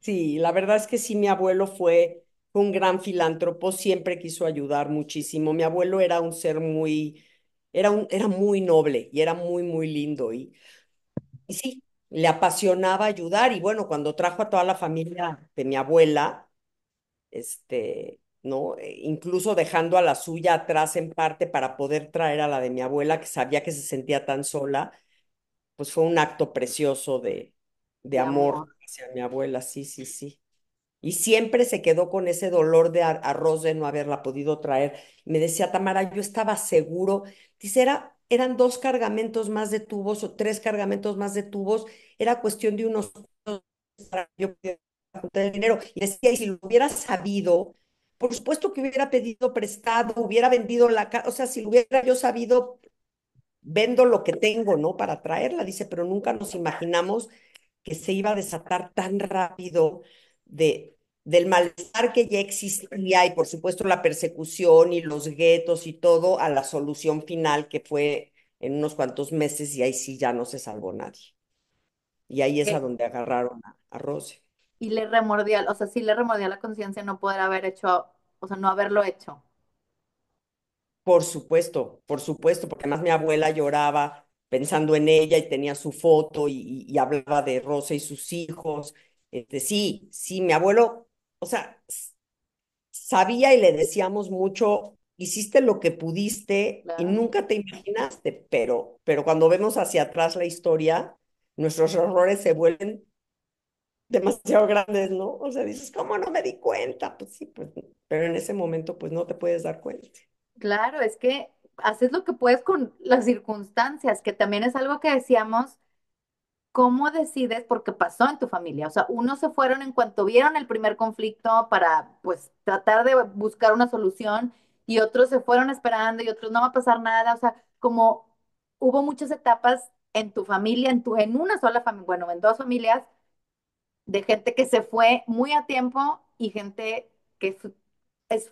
Sí, la verdad es que sí, mi abuelo fue un gran filántropo, siempre quiso ayudar muchísimo. Mi abuelo era un ser era muy noble y era muy, muy lindo y sí, le apasionaba ayudar y bueno, cuando trajo a toda la familia de mi abuela, ¿no? Incluso dejando a la suya atrás en parte para poder traer a la de mi abuela, que sabía que se sentía tan sola, pues fue un acto precioso de De amor amor. hacia mi abuela, sí, sí, sí. Y siempre se quedó con ese dolor de arroz de no haberla podido traer. Me decía Tamara, yo estaba seguro, dice, eran 2 cargamentos más de tubos o 3 cargamentos más de tubos, era cuestión de unos para que yo pudiera juntar el dinero. Y decía, y si lo hubiera sabido, por supuesto que hubiera pedido prestado, hubiera vendido la casa, o sea, si lo hubiera yo sabido, vendo lo que tengo, ¿no? Para traerla, dice, pero nunca nos imaginamos que se iba a desatar tan rápido del malestar que ya existía y por supuesto la persecución y los guetos y todo a la solución final que fue en unos cuantos meses y ahí sí ya no se salvó nadie. Y ahí es a Que- donde agarraron a Rose. Y le remordía, o sea, sí le remordía la conciencia no poder haber hecho, o sea, no haberlo hecho. por supuesto, porque además mi abuela lloraba pensando en ella y tenía su foto y hablaba de Rosa y sus hijos. Sí, sí, mi abuelo, o sea, sabía y le decíamos mucho, hiciste lo que pudiste y Claro. nunca te imaginaste, pero cuando vemos hacia atrás la historia, nuestros errores se vuelven demasiado grandes, ¿no? O sea, dices, ¿cómo no me di cuenta? Pues sí, pues, pero en ese momento pues no te puedes dar cuenta. Claro, es que haces lo que puedes con las circunstancias, que también es algo que decíamos, ¿cómo decides? Porque pasó en tu familia. O sea, unos se fueron en cuanto vieron el primer conflicto para, pues, tratar de buscar una solución y otros se fueron esperando y otros no va a pasar nada. O sea, como hubo muchas etapas en tu familia, en una sola familia, bueno, en dos familias, de gente que se fue muy a tiempo y gente que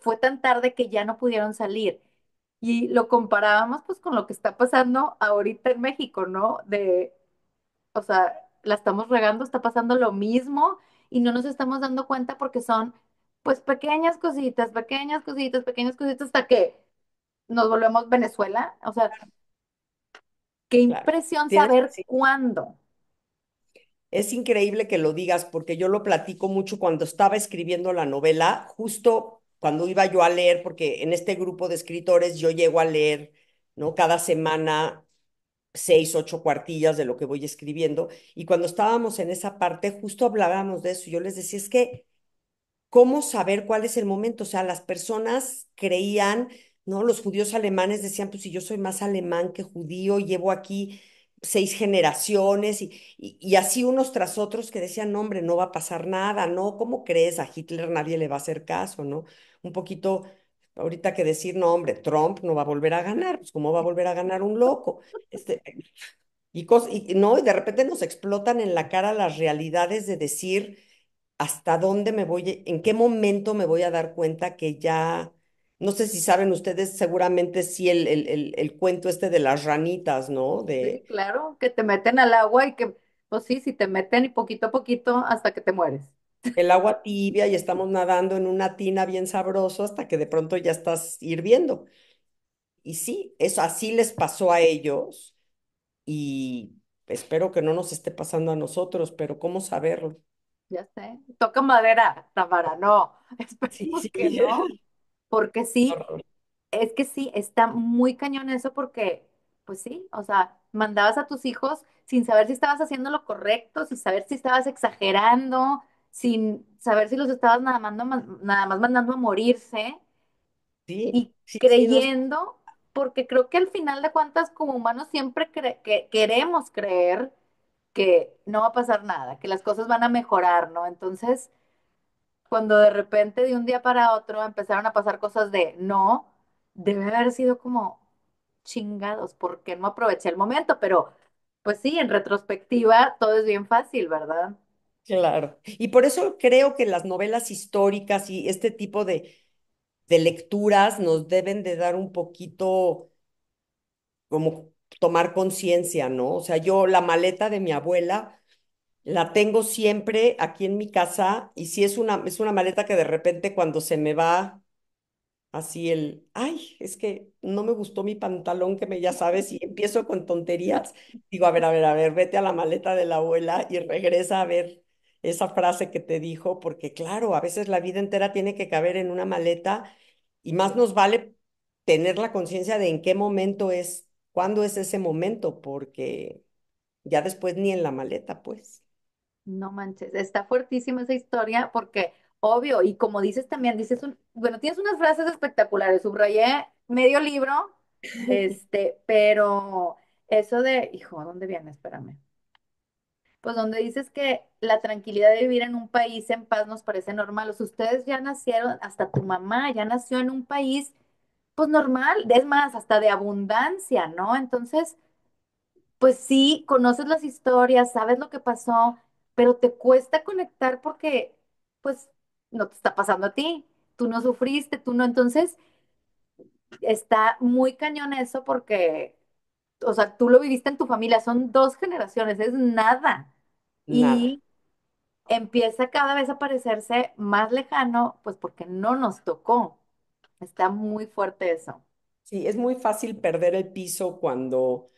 fue tan tarde que ya no pudieron salir. Y lo comparábamos pues con lo que está pasando ahorita en México, ¿no? O sea, la estamos regando, está pasando lo mismo y no nos estamos dando cuenta porque son pues pequeñas cositas, pequeñas cositas, pequeñas cositas hasta que nos volvemos Venezuela. O sea, qué Claro. impresión Tienes, saber sí. cuándo. Es increíble que lo digas porque yo lo platico mucho cuando estaba escribiendo la novela, justo cuando iba yo a leer, porque en este grupo de escritores yo llego a leer, ¿no? Cada semana 6, 8 cuartillas de lo que voy escribiendo. Y cuando estábamos en esa parte, justo hablábamos de eso. Yo les decía, es que ¿cómo saber cuál es el momento? O sea, las personas creían, ¿no? Los judíos alemanes decían, pues si yo soy más alemán que judío, llevo aquí 6 generaciones y así unos tras otros que decían, no, hombre, no va a pasar nada, ¿no? ¿Cómo crees? A Hitler nadie le va a hacer caso, ¿no? Un poquito, ahorita que decir, no, hombre, Trump no va a volver a ganar, pues ¿cómo va a volver a ganar un loco? No, y de repente nos explotan en la cara las realidades de decir hasta dónde me voy, en qué momento me voy a dar cuenta que ya, no sé si saben ustedes, seguramente sí, el cuento este de las ranitas, ¿no? Sí, De claro, que te meten al agua y que, pues sí, si te meten y poquito a poquito hasta que te mueres. el agua tibia y estamos nadando en una tina bien sabroso hasta que de pronto ya estás hirviendo. Y sí, eso así les pasó a ellos y espero que no nos esté pasando a nosotros, pero ¿cómo saberlo? Ya sé. Toca madera, Tamara, no. Sí, Esperemos sí. que no, porque sí, Horror. es que sí, está muy cañón eso porque, pues sí, o sea, mandabas a tus hijos sin saber si estabas haciendo lo correcto, sin saber si estabas exagerando, sin saber si los estabas nada más mandando a morirse Sí, y sí, sí, no. creyendo, porque creo que al final de cuentas como humanos siempre que queremos creer que no va a pasar nada, que las cosas van a mejorar, ¿no? Entonces, cuando de repente de un día para otro empezaron a pasar cosas de no, debe haber sido como chingados, porque no aproveché el momento, pero pues sí, en retrospectiva todo es bien fácil, ¿verdad? Claro. Y por eso creo que las novelas históricas y este tipo de lecturas nos deben de dar un poquito como tomar conciencia, ¿no? O sea, yo la maleta de mi abuela la tengo siempre aquí en mi casa y si es una maleta que de repente cuando se me va así ay, es que no me gustó mi pantalón, que ya sabes, y empiezo con tonterías. Digo, a ver, vete a la maleta de la abuela y regresa a ver esa frase que te dijo, porque claro, a veces la vida entera tiene que caber en una maleta y más nos vale tener la conciencia de en qué momento es, cuándo es ese momento, porque ya después ni en la maleta, pues. No manches, está fuertísima esa historia porque, obvio, y como dices también, bueno, tienes unas frases espectaculares, subrayé medio libro, pero eso de, hijo, ¿dónde viene? Espérame. Pues donde dices que la tranquilidad de vivir en un país en paz nos parece normal. O sea, ustedes ya nacieron, hasta tu mamá ya nació en un país, pues normal, es más, hasta de abundancia, ¿no? Entonces, pues sí, conoces las historias, sabes lo que pasó, pero te cuesta conectar porque, pues, no te está pasando a ti. Tú no sufriste, tú no. Entonces, está muy cañón eso porque, o sea, tú lo viviste en tu familia, son dos generaciones, es nada. Nada, Y empieza cada vez a parecerse más lejano, pues porque no nos tocó. Está muy fuerte eso. Sí, es muy fácil perder el piso cuando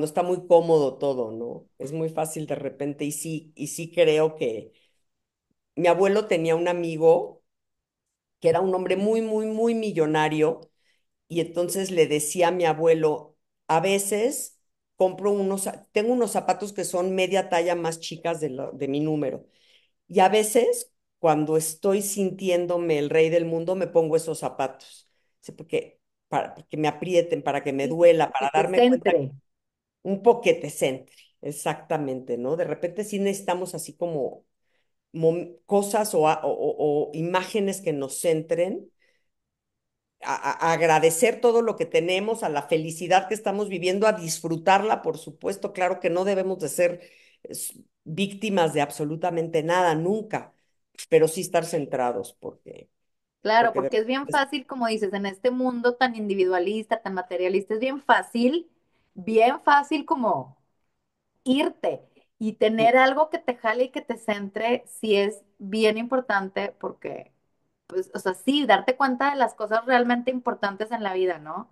está muy cómodo todo, ¿no? Es muy fácil de repente y sí creo que mi abuelo tenía un amigo que era un hombre muy, muy, muy millonario y entonces le decía a mi abuelo, a veces tengo unos zapatos que son media talla más chicas de mi número y a veces cuando estoy sintiéndome el rey del mundo me pongo esos zapatos. Sí, para que me aprieten, para que me Sí, duela, que para te darme cuenta centre. un poquete centre, exactamente, ¿no? De repente sí necesitamos así como cosas o imágenes que nos centren, a agradecer todo lo que tenemos, a la felicidad que estamos viviendo, a disfrutarla, por supuesto, claro que no debemos de ser víctimas de absolutamente nada, nunca, pero sí estar centrados, Claro, porque de porque es bien fácil, como dices, en este mundo tan individualista, tan materialista, es bien fácil como irte y sí. tener algo que te jale y que te centre, sí es bien importante porque, pues, o sea, sí, darte cuenta de las cosas realmente importantes en la vida, ¿no?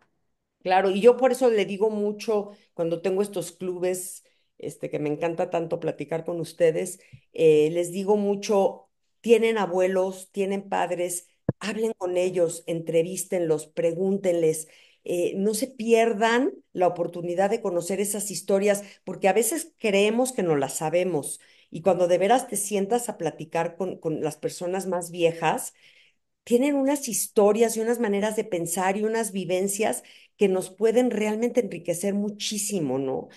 Claro, y yo por eso le digo mucho cuando tengo estos clubes, que me encanta tanto platicar con ustedes, les digo mucho, tienen abuelos, tienen padres, hablen con ellos, entrevístenlos, pregúntenles, no se pierdan la oportunidad de conocer esas historias, porque a veces creemos que no las sabemos, y cuando de veras te sientas a platicar con las personas más viejas, tienen unas historias y unas maneras de pensar y unas vivencias que nos pueden realmente enriquecer muchísimo, ¿no?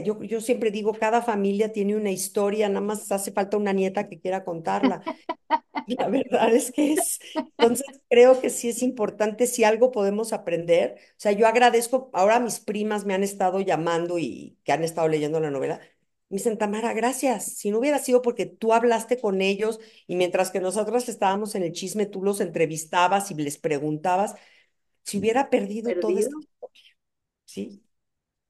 Yo siempre digo, cada familia tiene una historia, nada más hace falta una nieta que quiera contarla. Y la verdad es que entonces creo que sí es importante si algo podemos aprender. O sea, yo agradezco, ahora mis primas me han estado llamando y que han estado leyendo la novela. Me dicen, Tamara, gracias. Si no hubiera sido porque tú hablaste con ellos y mientras que nosotras estábamos en el chisme, tú los entrevistabas y les preguntabas, si hubiera perdido toda esta... Perdido. Sí,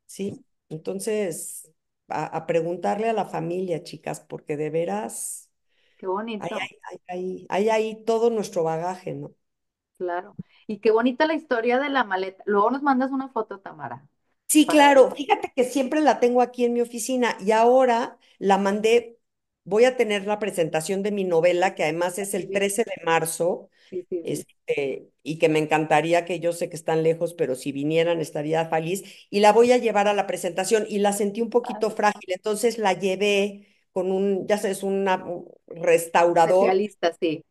sí. Entonces, a preguntarle a la familia, chicas, porque de veras... Qué Hay, bonito, hay ahí todo nuestro bagaje, ¿no? claro. Y qué bonita la historia de la maleta. Luego nos mandas una foto, Tamara, Sí, para claro. verla. Fíjate que siempre la tengo aquí en mi oficina y ahora la mandé. Voy a tener la presentación de mi novela, que además es Sí, el 13 de marzo, sí, sí, sí. y que me encantaría que yo sé que están lejos, pero si vinieran estaría feliz. Y la voy a llevar a la presentación y la sentí un poquito Padre. frágil, entonces la llevé con ya sabes, un restaurador. Especialista, sí.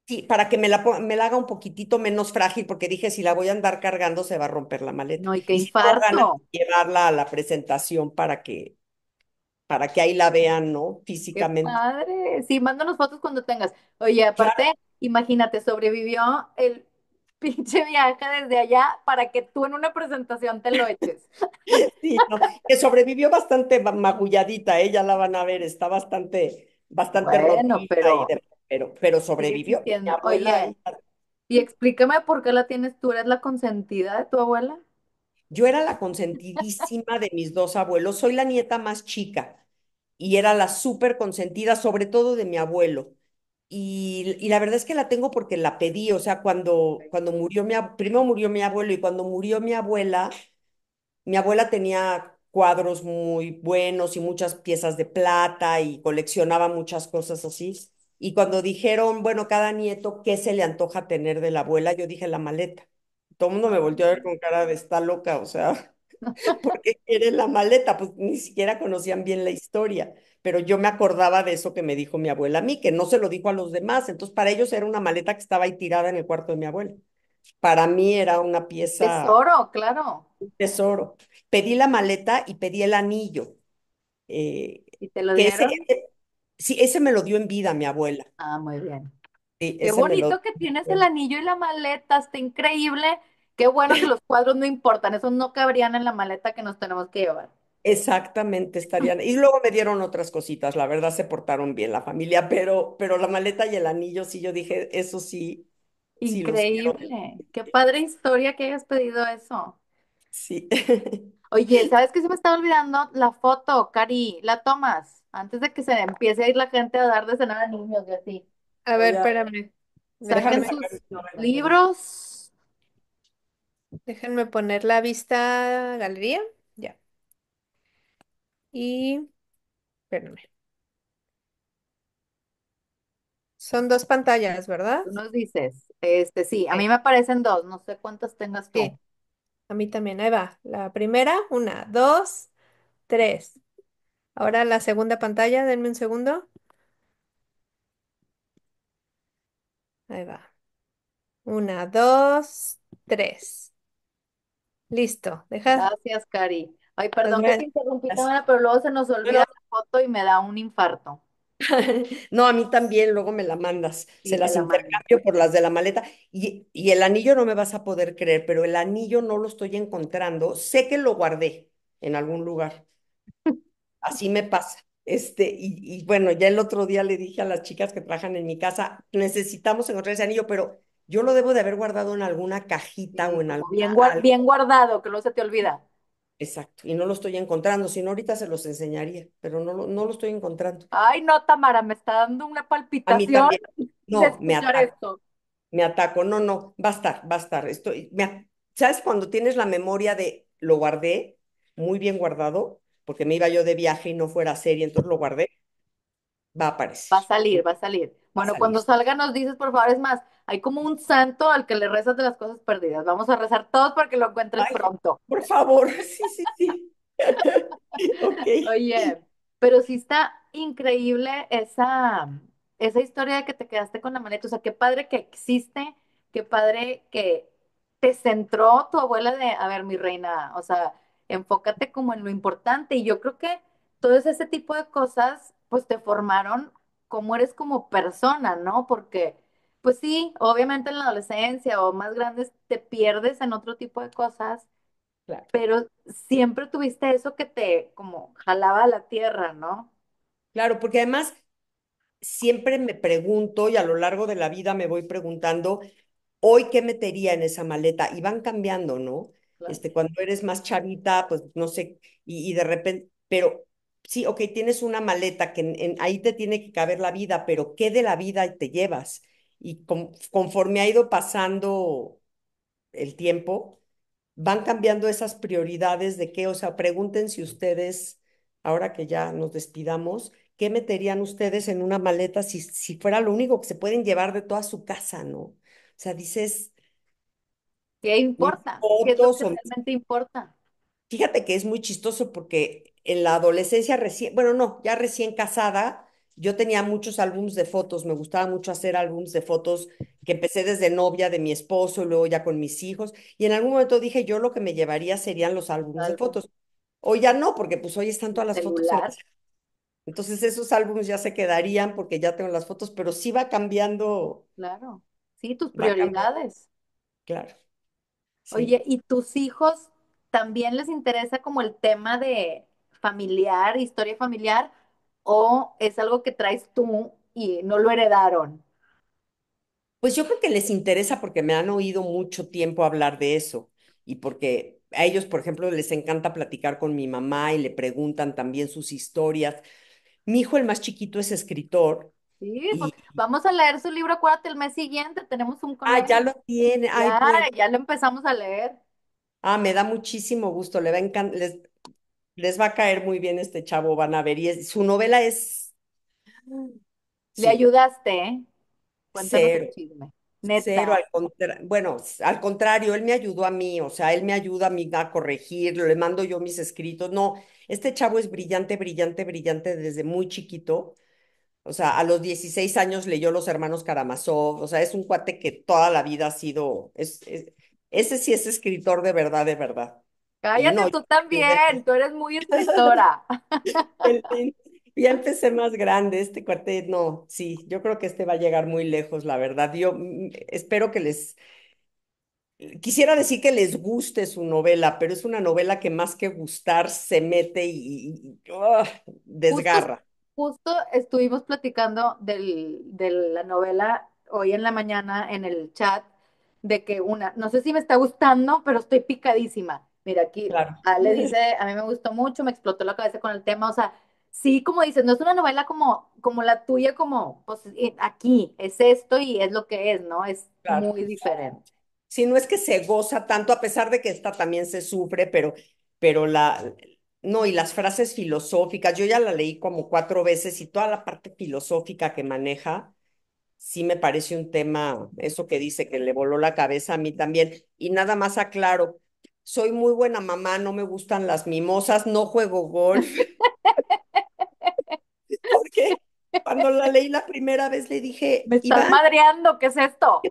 Sí, para que me la haga un poquitito menos frágil, porque dije, si la voy a andar cargando, se va a romper la maleta. No, y qué Y si tengo ganas infarto. de llevarla a la presentación para que ahí la vean, ¿no? Qué Físicamente. padre. Sí, mándanos fotos cuando tengas. Oye, Claro, aparte, imagínate, sobrevivió el pinche viaje desde allá para que tú en una presentación te lo eches. sí, no, que sobrevivió bastante magulladita, ya la van a ver, está bastante Bueno, rotita pero sigue sobrevivió. Mi existiendo. abuela Oye, ahí. y explícame por qué la tienes tú. ¿Eres la consentida de tu abuela? Yo era la consentidísima de mis dos abuelos, soy la nieta más chica y era la súper consentida, sobre todo de mi abuelo. Y la verdad es que la tengo porque la pedí, o sea, cuando murió primero murió mi abuelo y cuando murió mi abuela tenía cuadros muy buenos y muchas piezas de plata y coleccionaba muchas cosas así. Y cuando dijeron, bueno, cada nieto, ¿qué se le antoja tener de la abuela? Yo dije la maleta. Todo el mundo me volteó a ver con cara de está loca, o sea. ¿Por qué quieren la maleta? Pues ni siquiera conocían bien la historia, pero yo me acordaba de eso que me dijo mi abuela a mí, que no se lo dijo a los demás, entonces para ellos era una maleta que estaba ahí tirada en el cuarto de mi abuela. Para mí era una pieza, Tesoro, claro. un tesoro. Pedí la maleta y pedí el anillo, eh, ¿Y te lo que dieron? sí, ese me lo dio en vida mi abuela. Ah, muy bien. Sí, Qué ese me lo bonito que tienes el anillo y la maleta, está increíble. Qué bueno que los cuadros no importan, esos no cabrían en la maleta que nos tenemos que llevar. Exactamente, estarían. Y luego me dieron otras cositas, la verdad se portaron bien la familia, pero la maleta y el anillo, sí, yo dije, eso sí, sí los quiero. Increíble. Qué padre historia que hayas pedido eso. Sí. Oye, ¿sabes qué se me estaba olvidando? La foto, Cari, la tomas antes de que se empiece a ir la gente a dar de cenar a niños y así. A Voy ver, a, espérame. déjame Saquen Déjame. sacar sus mi novela. libros. Déjenme poner la vista galería. Ya. Y, espérenme. Son dos pantallas, ¿verdad? Tú nos dices, sí, a mí Ok. me aparecen dos, no sé cuántas tengas tú. Sí, a mí también. Ahí va. La primera, una, dos, tres. Ahora la segunda pantalla, denme un segundo. Ahí va. Una, dos, tres. Listo. Deja. Gracias, Cari. Ay, Pues perdón que te interrumpí, Gracias. Tamara, pero luego se nos No, no, olvida la foto y me da un infarto. no, a mí también, luego me la mandas. Sí, Se me las la mandas. intercambio por las de la maleta. Y el anillo no me vas a poder creer, pero el anillo no lo estoy encontrando. Sé que lo guardé en algún lugar. Así me pasa. Y bueno, ya el otro día le dije a las chicas que trabajan en mi casa, necesitamos encontrar ese anillo, pero yo lo debo de haber guardado en alguna cajita o Sí, en como alguna algo. bien guardado, que no se te olvida. Exacto. Y no lo estoy encontrando. Si no, ahorita se los enseñaría, pero no lo estoy encontrando. Ay, no, Tamara, me está dando una A mí palpitación también. de No, escuchar esto. me ataco. No, no, va a estar, va a estar. ¿Sabes cuando tienes la memoria de lo guardé muy bien guardado? Porque me iba yo de viaje y no fuera serie, entonces lo guardé, va a aparecer. Va a salir, va a salir. Va a Bueno, salir. cuando salga nos dices, por favor, es más, hay como un santo al que le rezas de las cosas perdidas. Vamos a rezar todos para que lo encuentres Ay, pronto. por favor, sí, sí, sí. Ok. Oye, pero sí está increíble esa historia de que te quedaste con la maleta. O sea, qué padre que existe, qué padre que te centró tu abuela de, a ver, mi reina, o sea, enfócate como en lo importante. Y yo creo que todo ese tipo de cosas, pues te formaron como eres como persona, ¿no? Porque, pues sí, obviamente en la adolescencia o más grandes te pierdes en otro tipo de cosas, Claro, pero siempre tuviste eso que te como jalaba a la tierra, ¿no? claro, porque además siempre me pregunto y a lo largo de la vida me voy preguntando, hoy qué metería en esa maleta y van cambiando, ¿no? Claro. Cuando eres más chavita, pues no sé, y de repente, pero sí, ok, tienes una maleta que ahí te tiene que caber la vida, pero ¿qué de la vida te llevas? Y conforme ha ido pasando el tiempo, van cambiando esas prioridades de qué, o sea, pregúntense ustedes, ahora que ya nos despidamos, ¿qué meterían ustedes en una maleta si fuera lo único que se pueden llevar de toda su casa, ¿no? O sea, dices, ¿Qué mis importa? ¿Qué es lo fotos que realmente importa? Fíjate que es muy chistoso porque en la adolescencia recién, bueno, no, ya recién casada, yo tenía muchos álbumes de fotos, me gustaba mucho hacer álbumes de fotos que empecé desde novia de mi esposo, luego ya con mis hijos, y en algún momento dije, yo lo que me llevaría serían los álbumes de Álbum, fotos. Hoy ya no, porque pues hoy están el todas las fotos en celular, las... Entonces esos álbumes ya se quedarían porque ya tengo las fotos, pero sí claro. Sí, tus va cambiando, prioridades. claro, sí. Oye, ¿y tus hijos también les interesa como el tema de familiar, historia familiar, o es algo que traes tú y no lo heredaron? Pues yo creo que les interesa porque me han oído mucho tiempo hablar de eso y porque a ellos, por ejemplo, les encanta platicar con mi mamá y le preguntan también sus historias. Mi hijo, el más chiquito, es escritor Sí, pues y, vamos a leer su libro, acuérdate, el mes siguiente tenemos un con ya él. lo tiene, ay, Ya, pues, ya lo empezamos a leer. me da muchísimo gusto, le va a les va a caer muy bien este chavo, van a ver, su novela es, Le sí, ayudaste, ¿eh? Cuéntanos el cero. chisme. Cero, Neta. bueno, al contrario, él me ayudó a mí, o sea, él me ayuda a mí a corregirlo, le mando yo mis escritos. No, este chavo es brillante, brillante, brillante desde muy chiquito. O sea, a los 16 años leyó Los Hermanos Karamazov, o sea, es un cuate que toda la vida ha sido, ese sí es escritor de verdad, de verdad. Y no, Cállate yo tú también, empecé, tú eres muy escritora. el- ya empecé más grande, este cuate, no, sí, yo creo que este va a llegar muy lejos, la verdad. Yo espero que quisiera decir que les guste su novela, pero es una novela que más que gustar se mete Justo, desgarra. justo estuvimos platicando de la novela hoy en la mañana en el chat, de que no sé si me está gustando, pero estoy picadísima. Mira, aquí Claro, le dice, a mí me gustó mucho, me explotó la cabeza con el tema, o sea, sí, como dices, no es una novela como la tuya, como, pues aquí es esto y es lo que es, ¿no? Es claro. muy diferente. si no es que se goza tanto, a pesar de que esta también se sufre, pero no, y las frases filosóficas, yo ya la leí como 4 veces y toda la parte filosófica que maneja, sí me parece un tema, eso que dice que le voló la cabeza a mí también. Y nada más aclaro, soy muy buena mamá, no me gustan las mimosas, no juego golf, porque cuando la leí la primera vez le dije, Me estás Iván, madreando, ¿qué es esto?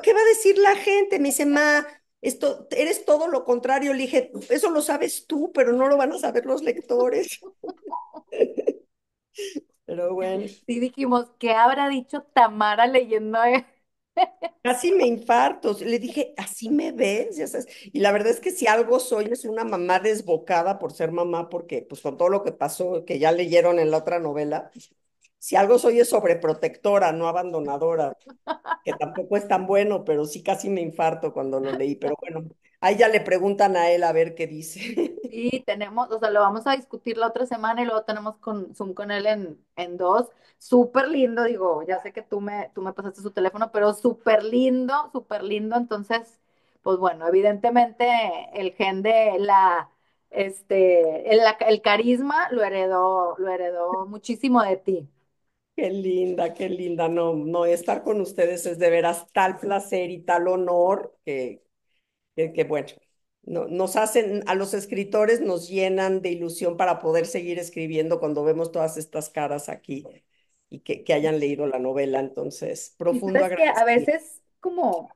¿qué va a decir la gente? Me dice, ma, esto, eres todo lo contrario. Le dije, eso lo sabes tú, pero no lo van a saber los lectores. Pero bueno, Sí dijimos, ¿qué habrá dicho Tamara leyendo? casi me infarto. Le dije, ¿así me ves? Ya sabes. Y la verdad es que si algo soy es una mamá desbocada por ser mamá, porque pues con todo lo que pasó, que ya leyeron en la otra novela, si algo soy es sobreprotectora, no abandonadora, que tampoco es tan bueno, pero sí casi me infarto cuando lo leí. Pero bueno, ahí ya le preguntan a él a ver qué dice. Sí, tenemos, o sea, lo vamos a discutir la otra semana y luego tenemos con Zoom con él en dos. Súper lindo, digo, ya sé que tú me pasaste su teléfono, pero súper lindo, súper lindo. Entonces, pues bueno, evidentemente el gen de el carisma lo heredó muchísimo de ti. Qué linda, qué linda. No, no, estar con ustedes es de veras tal placer y tal honor que bueno, no, nos hacen, a los escritores nos llenan de ilusión para poder seguir escribiendo cuando vemos todas estas caras aquí y que hayan leído la novela. Entonces, Y profundo sabes que a agradecimiento. veces como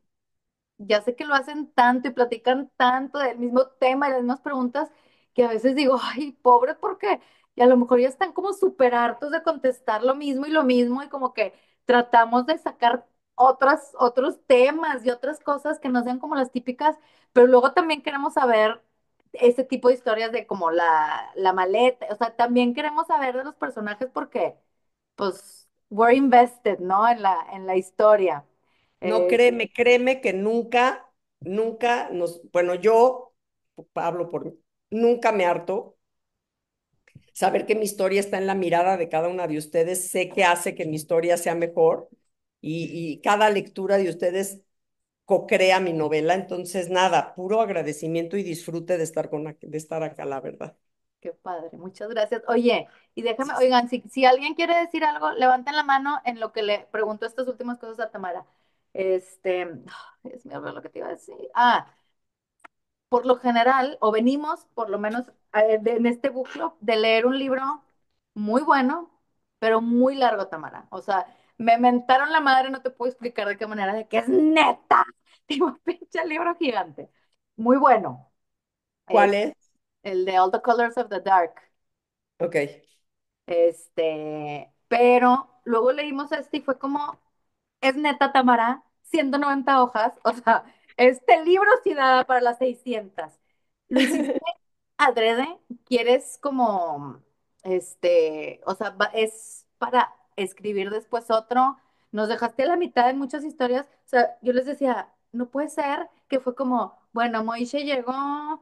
ya sé que lo hacen tanto y platican tanto del mismo tema y las mismas preguntas que a veces digo, ay, pobre, porque y a lo mejor ya están como súper hartos de contestar lo mismo y como que tratamos de sacar otros temas y otras cosas que no sean como las típicas, pero luego también queremos saber ese tipo de historias de como la maleta, o sea, también queremos saber de los personajes porque, pues, we're invested, ¿no? En la historia. No, Eh, créeme, créeme que nunca, nunca bueno, yo, hablo por mí, nunca me harto. Saber que mi historia está en la mirada de cada una de ustedes, sé que hace que mi historia sea mejor y cada lectura de ustedes co-crea mi novela, entonces nada, puro agradecimiento y disfrute de de estar acá, la verdad. Qué padre, muchas gracias. Oye, y déjame, oigan, si alguien quiere decir algo, levanten la mano en lo que le pregunto estas últimas cosas a Tamara. Es mi lo que te iba a decir. Por lo general, o venimos, por lo menos en este book club, de leer un libro muy bueno, pero muy largo, Tamara. O sea, me mentaron la madre, no te puedo explicar de qué manera, de que es neta. Tipo, pinche libro gigante. Muy bueno. Es ¿Cuál es? el de All the Colors of the Dark. Ok. Pero luego leímos este y fue como, es neta, Tamara, 190 hojas, o sea, este libro sí da para las 600. Lo hiciste adrede, quieres como, o sea, es para escribir después otro, nos dejaste a la mitad en muchas historias, o sea, yo les decía, no puede ser que fue como, bueno, Moishe llegó,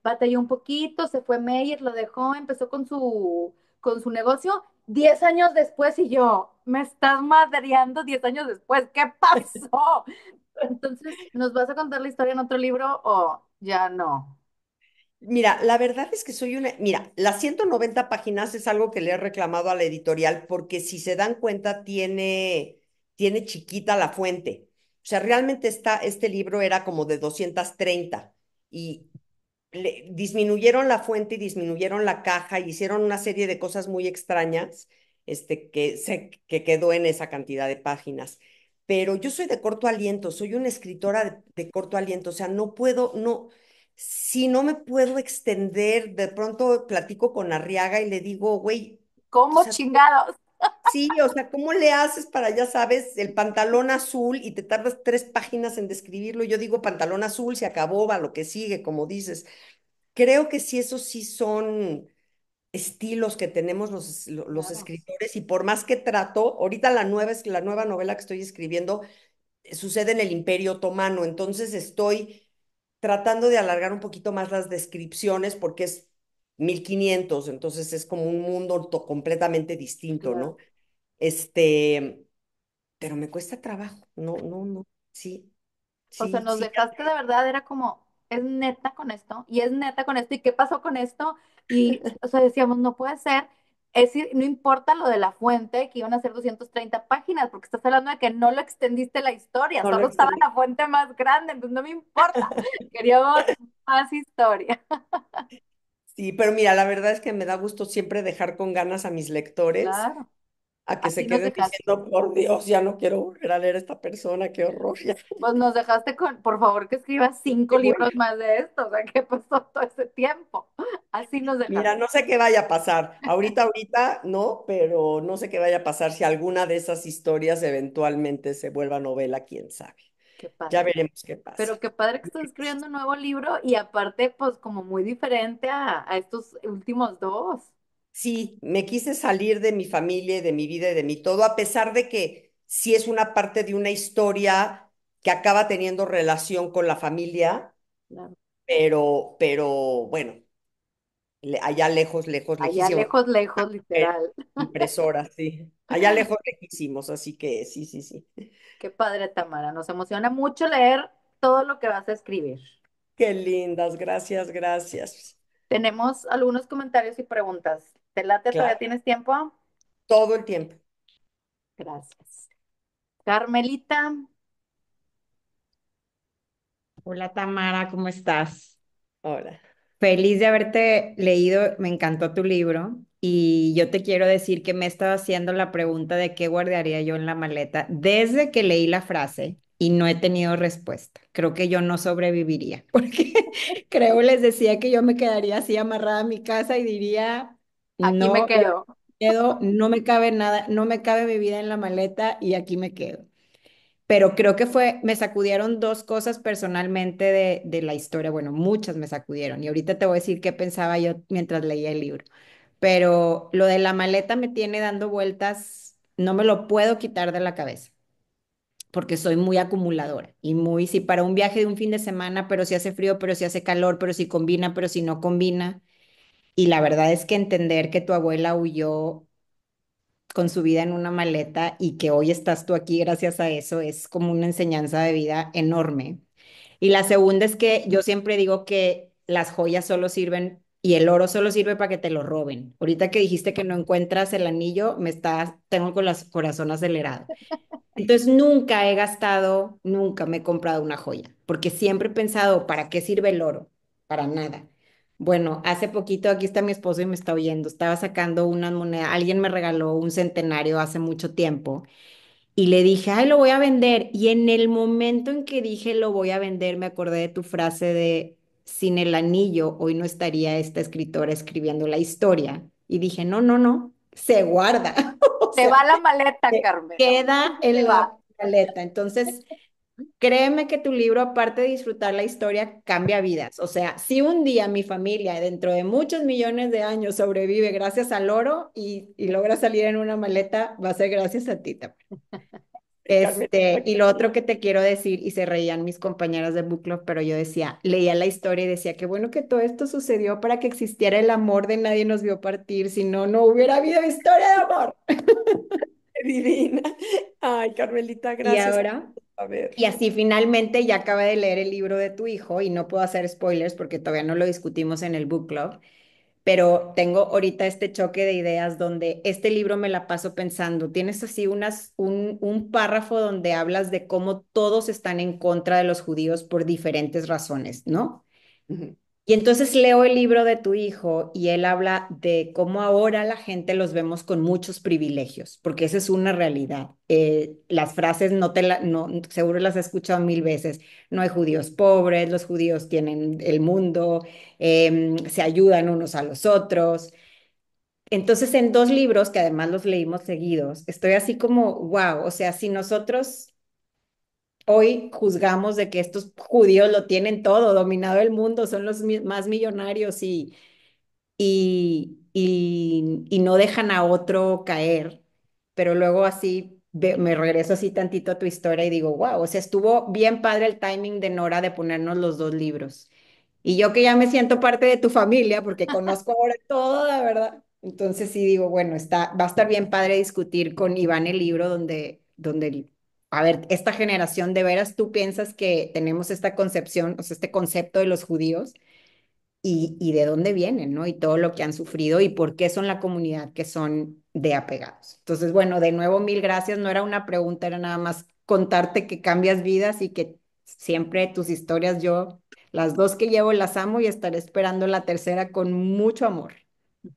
batalló un poquito, se fue Meyer, lo dejó, empezó con su negocio, 10 años después y yo, me estás madreando 10 años después, ¿qué pasó? Entonces, ¿nos vas a contar la historia en otro libro o ya no? Mira, la verdad es que soy una, mira, las 190 páginas es algo que le he reclamado a la editorial porque si se dan cuenta tiene chiquita la fuente. O sea, realmente este libro era como de 230 y disminuyeron la fuente y disminuyeron la caja y hicieron una serie de cosas muy extrañas, que quedó en esa cantidad de páginas. Pero yo soy de corto aliento, soy una escritora de corto aliento, o sea, no puedo, no, si no me puedo extender, de pronto platico con Arriaga y le digo, güey, o ¿Cómo sea, chingados? sí, o sea, ¿cómo le haces para, ya sabes, el pantalón azul y te tardas 3 páginas en describirlo? Yo digo pantalón azul, se acabó, va lo que sigue, como dices. Creo que sí, esos sí son estilos que tenemos los Claro. escritores y por más que trato, ahorita la nueva novela que estoy escribiendo sucede en el Imperio Otomano, entonces estoy tratando de alargar un poquito más las descripciones porque es 1500, entonces es como un mundo completamente distinto, Claro. ¿no? Este, pero me cuesta trabajo, no, no, no, sí. O sea, Sí, nos sí, dejaste de verdad, era como, es neta con esto, y es neta con esto, y qué pasó con esto, y, o sea, decíamos, no puede ser, es decir, no importa lo de la fuente, que iban a ser 230 páginas, porque estás hablando de que no lo extendiste la historia, no lo solo estaba extendí. la fuente más grande, entonces no me importa, queríamos más historia. Sí, pero mira, la verdad es que me da gusto siempre dejar con ganas a mis lectores, Claro, a que así se nos queden dejaste. diciendo, por Dios, ya no quiero volver a leer a esta persona, qué horror. Ya. Pues nos dejaste con, por favor, que escribas Qué 5 libros bueno. más de esto, o sea, ¿qué pasó todo ese tiempo? Así nos dejaste. Mira, no sé qué vaya a pasar. Ahorita, no, pero no sé qué vaya a pasar si alguna de esas historias eventualmente se vuelva novela, quién sabe. Qué Ya padre. veremos qué pasa. Pero qué padre que estás escribiendo un nuevo libro y aparte, pues como muy diferente a estos últimos dos. Sí, me quise salir de mi familia y de mi vida y de mi todo, a pesar de que sí es una parte de una historia que acaba teniendo relación con la familia, Claro. pero bueno, allá lejos, lejos, Allá lejísimos, lejos, lejos, literal. impresora, sí, allá lejos, lejísimos, así que sí, sí, sí. Qué padre, Tamara. Nos emociona mucho leer todo lo que vas a escribir. Qué lindas, gracias, gracias. Tenemos algunos comentarios y preguntas. ¿Te late? ¿Todavía Claro, tienes tiempo? todo el tiempo. Gracias. Carmelita, Hola Tamara, ¿cómo estás? Hola. Feliz de haberte leído, me encantó tu libro y yo te quiero decir que me he estado haciendo la pregunta de qué guardaría yo en la maleta desde que leí la frase y no he tenido respuesta. Creo que yo no sobreviviría porque creo les decía que yo me quedaría así amarrada a mi casa y diría, aquí me no, ya quedo. me quedo, no me cabe nada, no me cabe mi vida en la maleta y aquí me quedo. Pero creo que me sacudieron dos cosas personalmente de la historia, bueno, muchas me sacudieron y ahorita te voy a decir qué pensaba yo mientras leía el libro, pero lo de la maleta me tiene dando vueltas, no me lo puedo quitar de la cabeza, porque soy muy acumuladora y muy, si para un viaje de un fin de semana, pero si hace frío, pero si hace calor, pero si combina, pero si no combina, y la verdad es que entender que tu abuela huyó con su vida en una maleta y que hoy estás tú aquí gracias a eso es como una enseñanza de vida enorme. Y la segunda es que yo siempre digo que las joyas solo sirven y el oro solo sirve para que te lo roben. Ahorita que dijiste que no encuentras el anillo, tengo con el corazón acelerado. Entonces nunca he gastado, nunca me he comprado una joya, porque siempre he pensado, ¿para qué sirve el oro? Para nada. Bueno, hace poquito, aquí está mi esposo y me está oyendo, estaba sacando una moneda, alguien me regaló un centenario hace mucho tiempo y le dije, ay, lo voy a vender. Y en el momento en que dije lo voy a vender, me acordé de tu frase de, sin el anillo, hoy no estaría esta escritora escribiendo la historia. Y dije, no, no, no, se guarda. O Te sea, va la maleta, se Carmen. queda Te en va. la maleta. Entonces, créeme que tu libro, aparte de disfrutar la historia, cambia vidas. O sea, si un día mi familia, dentro de muchos millones de años, sobrevive gracias al oro y logra salir en una maleta, va a ser gracias a ti también. Carmelita, Y qué lo otro linda. que te quiero decir, y se reían mis compañeras de Book Club, pero yo decía, leía la historia y decía, qué bueno que todo esto sucedió para que existiera el amor de nadie nos vio partir, si no, no hubiera habido historia de amor. Qué divina. Ay, Carmelita, Y gracias. ahora, A ver. y así finalmente ya acabé de leer el libro de tu hijo y no puedo hacer spoilers porque todavía no lo discutimos en el book club, pero tengo ahorita este choque de ideas donde este libro me la paso pensando. Tienes así un párrafo donde hablas de cómo todos están en contra de los judíos por diferentes razones, ¿no? Ujú. Y entonces leo el libro de tu hijo y él habla de cómo ahora la gente los vemos con muchos privilegios, porque esa es una realidad. Las frases no, seguro las has escuchado mil veces. No hay judíos pobres, los judíos tienen el mundo, se ayudan unos a los otros. Entonces, en dos libros, que además los leímos seguidos, estoy así como, wow, o sea, si nosotros hoy juzgamos de que estos judíos lo tienen todo, dominado el mundo, son los más millonarios y no dejan a otro caer, pero luego así me regreso así tantito a tu historia y digo, wow, o sea, estuvo bien padre el timing de Nora de ponernos los dos libros. Y yo que ya me siento parte de tu familia porque conozco ahora toda, ¿verdad? Entonces sí digo, bueno, va a estar bien padre discutir con Iván el libro donde a ver, esta generación, ¿de veras tú piensas que tenemos esta concepción, o sea, este concepto de los judíos y de dónde vienen, ¿no? Y todo lo que han sufrido y por qué son la comunidad que son de apegados? Entonces, bueno, de nuevo, mil gracias. No era una pregunta, era nada más contarte que cambias vidas y que siempre tus historias, yo, las dos que llevo las amo y estaré esperando la tercera con mucho amor.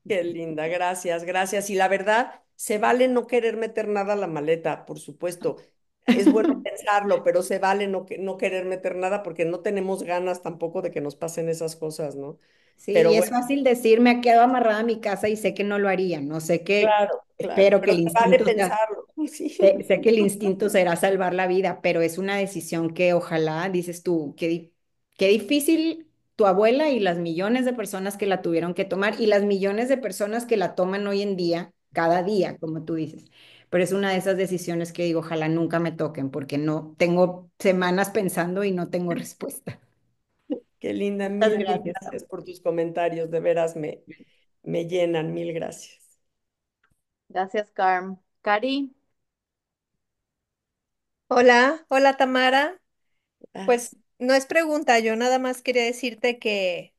Qué linda, gracias, gracias. Y la verdad, se vale no querer meter nada a la maleta, por supuesto. Es bueno pensarlo, pero se vale no querer meter nada porque no tenemos ganas tampoco de que nos pasen esas cosas, ¿no? Sí, Pero y es bueno, fácil decir, me quedo amarrada a mi casa y sé que no lo haría, ¿no? Sé que, claro, claro, espero que pero el se vale instinto sea, pensarlo. Sí. sé que el instinto será salvar la vida, pero es una decisión que ojalá, dices tú, qué difícil tu abuela y las millones de personas que la tuvieron que tomar y las millones de personas que la toman hoy en día, cada día, como tú dices. Pero es una de esas decisiones que digo, ojalá nunca me toquen, porque no tengo semanas pensando y no tengo respuesta. Qué linda, Muchas mil gracias, gracias Sam. por tus comentarios, de veras me llenan, mil gracias. Gracias, Carm. Cari, Hola, hola Tamara. Pues Gracias. no es pregunta, yo nada más quería decirte que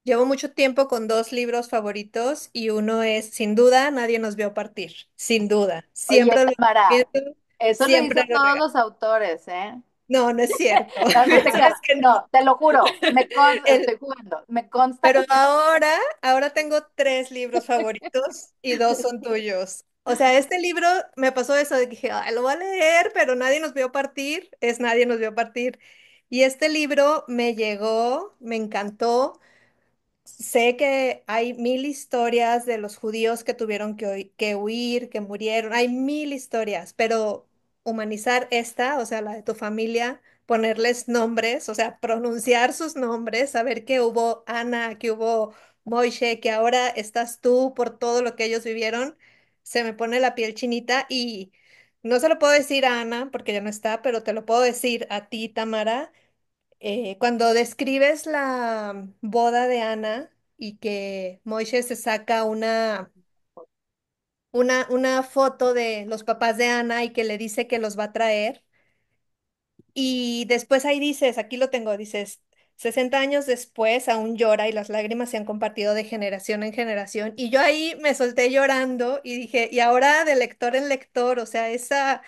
llevo mucho tiempo con dos libros favoritos y uno es, sin duda, Nadie nos vio partir. Sin duda. oye, Siempre lo Tamara, recomiendo, eso le siempre dicen lo todos regalo. los autores, ¿eh? No, no es cierto. No, no te creas. Sabes que no. No, te lo juro, El- estoy jugando, me consta pero y te... ahora tengo tres libros favoritos y dos son tuyos. O sea, este libro me pasó eso de que dije, "Ay, lo voy a leer, pero nadie nos vio partir, es Nadie nos vio partir. Y este libro me llegó, me encantó. Sé que hay mil historias de los judíos que tuvieron que huir, que murieron, hay mil historias, pero humanizar esta, o sea, la de tu familia, ponerles nombres, o sea, pronunciar sus nombres, saber que hubo Ana, que hubo Moishe, que ahora estás tú por todo lo que ellos vivieron, se me pone la piel chinita y no se lo puedo decir a Ana porque ya no está, pero te lo puedo decir a ti, Tamara. Cuando describes la boda de Ana y que Moishe se saca una foto de los papás de Ana y que le dice que los va a traer, y después ahí dices, aquí lo tengo, dices, 60 años después aún llora y las lágrimas se han compartido de generación en generación, y yo ahí me solté llorando y dije, y ahora de lector en lector, o sea,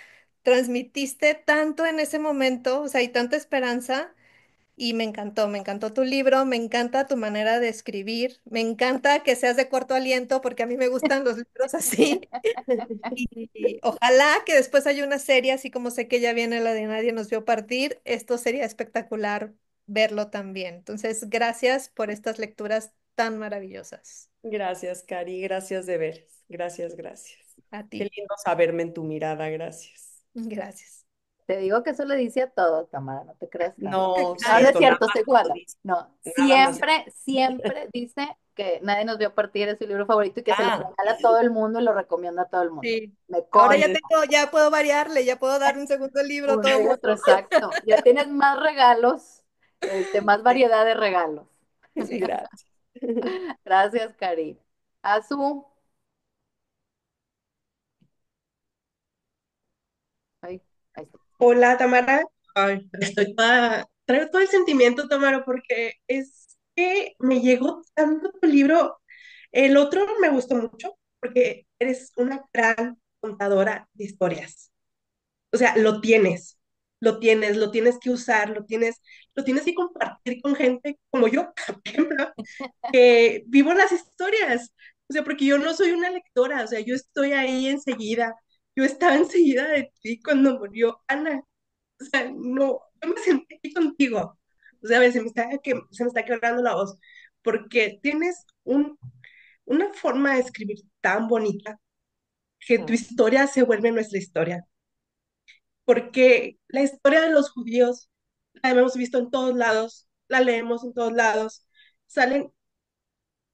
transmitiste tanto en ese momento, o sea, y tanta esperanza. Y me encantó tu libro, me encanta tu manera de escribir, me encanta que seas de corto aliento porque a mí me gustan los libros así. Y ojalá que después haya una serie, así como sé que ya viene la de Nadie nos vio partir, esto sería espectacular verlo también. Entonces, gracias por estas lecturas tan maravillosas. Gracias, Cari, gracias de veras. Gracias, gracias. A Qué ti. lindo saberme en tu mirada, gracias. Gracias. Te digo que eso le dice a todos, Tamara, no te creas tanto. No, No, no es cierto, nada cierto, más estoy lo jugando. dice, No, nada más. siempre dice que Nadie nos vio partir, es su libro favorito y que se lo Ah, regala a todo el mundo y lo recomienda a todo el mundo. Sí. Me Ahora ya consta. tengo, ya puedo variarle, ya puedo dar un segundo libro a Uno todo el y mundo. otro, exacto. Ya tienes más regalos, más Sí, variedad de regalos. sí, gracias. Gracias, Cari. Azu, ay, ahí está. Hola, Tamara. Ay, traigo todo el sentimiento, Tamara, porque es que me llegó tanto tu libro. El otro me gustó mucho porque eres una gran contadora de historias. O sea, lo tienes que usar, lo tienes que compartir con gente como yo, por ejemplo, que vivo las historias. O sea, porque yo no soy una lectora, o sea, yo estoy ahí enseguida. Yo estaba enseguida de ti cuando murió Ana. O sea, no, yo me senté aquí contigo. O sea, a veces se me está quebrando la voz, porque tienes una forma de escribir tan bonita que tu Ah, historia se vuelve nuestra historia. Porque la historia de los judíos la hemos visto en todos lados, la leemos en todos lados, salen,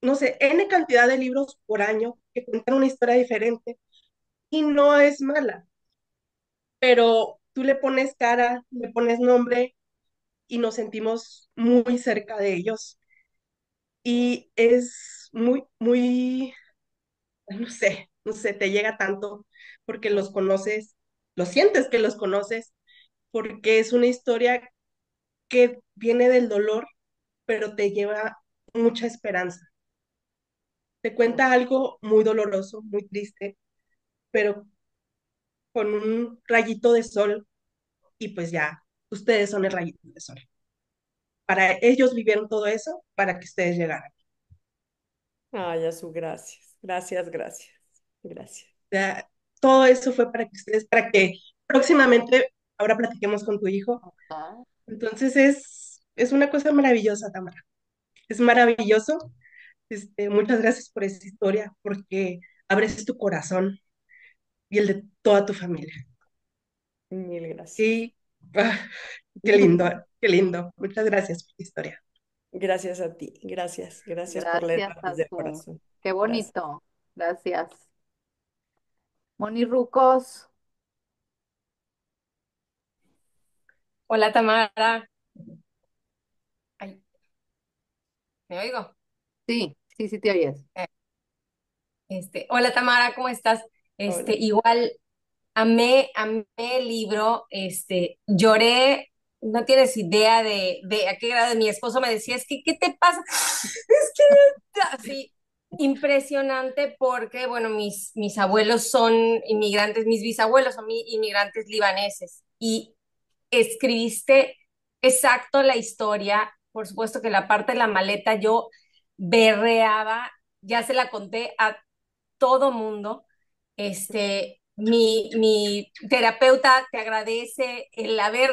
no sé, N cantidad de libros por año que cuentan una historia diferente y no es mala, pero tú le pones cara, le pones nombre y nos sentimos muy cerca de ellos. Y es muy, no sé, te llega tanto porque los conoces. lo sientes que los conoces, porque es una historia que viene del dolor, pero te lleva mucha esperanza. Te cuenta algo muy doloroso, muy triste, pero con un rayito de sol y pues ya, ustedes son el rayito de sol. Para ellos vivieron todo eso para que ustedes llegaran. Ay, a su gracias. Gracias, gracias. Gracias. O sea, todo eso fue para que ustedes, para que próximamente ahora platiquemos con tu hijo. Ah, Entonces es una cosa maravillosa, Tamara. Es maravilloso. Muchas gracias por esta historia, porque abres tu corazón y el de toda tu familia. Mil gracias. Y ah, qué lindo, qué lindo. Muchas gracias por tu historia. Gracias a ti. Gracias. Gracias por gracias leerla a desde el tú. corazón. Qué Gracias. bonito. Gracias. Moni Rucos. Hola Tamara. Ay, ¿me oigo? Sí, sí, sí te oyes. Eh, hola Tamara, ¿cómo estás? Hola. Igual amé el libro, lloré, no tienes idea de a qué grado mi esposo me decía, es que, ¿qué te pasa? Es que, así, impresionante porque, bueno, mis abuelos son inmigrantes, mis bisabuelos son inmigrantes libaneses y escribiste exacto la historia. Por supuesto que la parte de la maleta yo berreaba, ya se la conté a todo mundo. Mi terapeuta te agradece el haber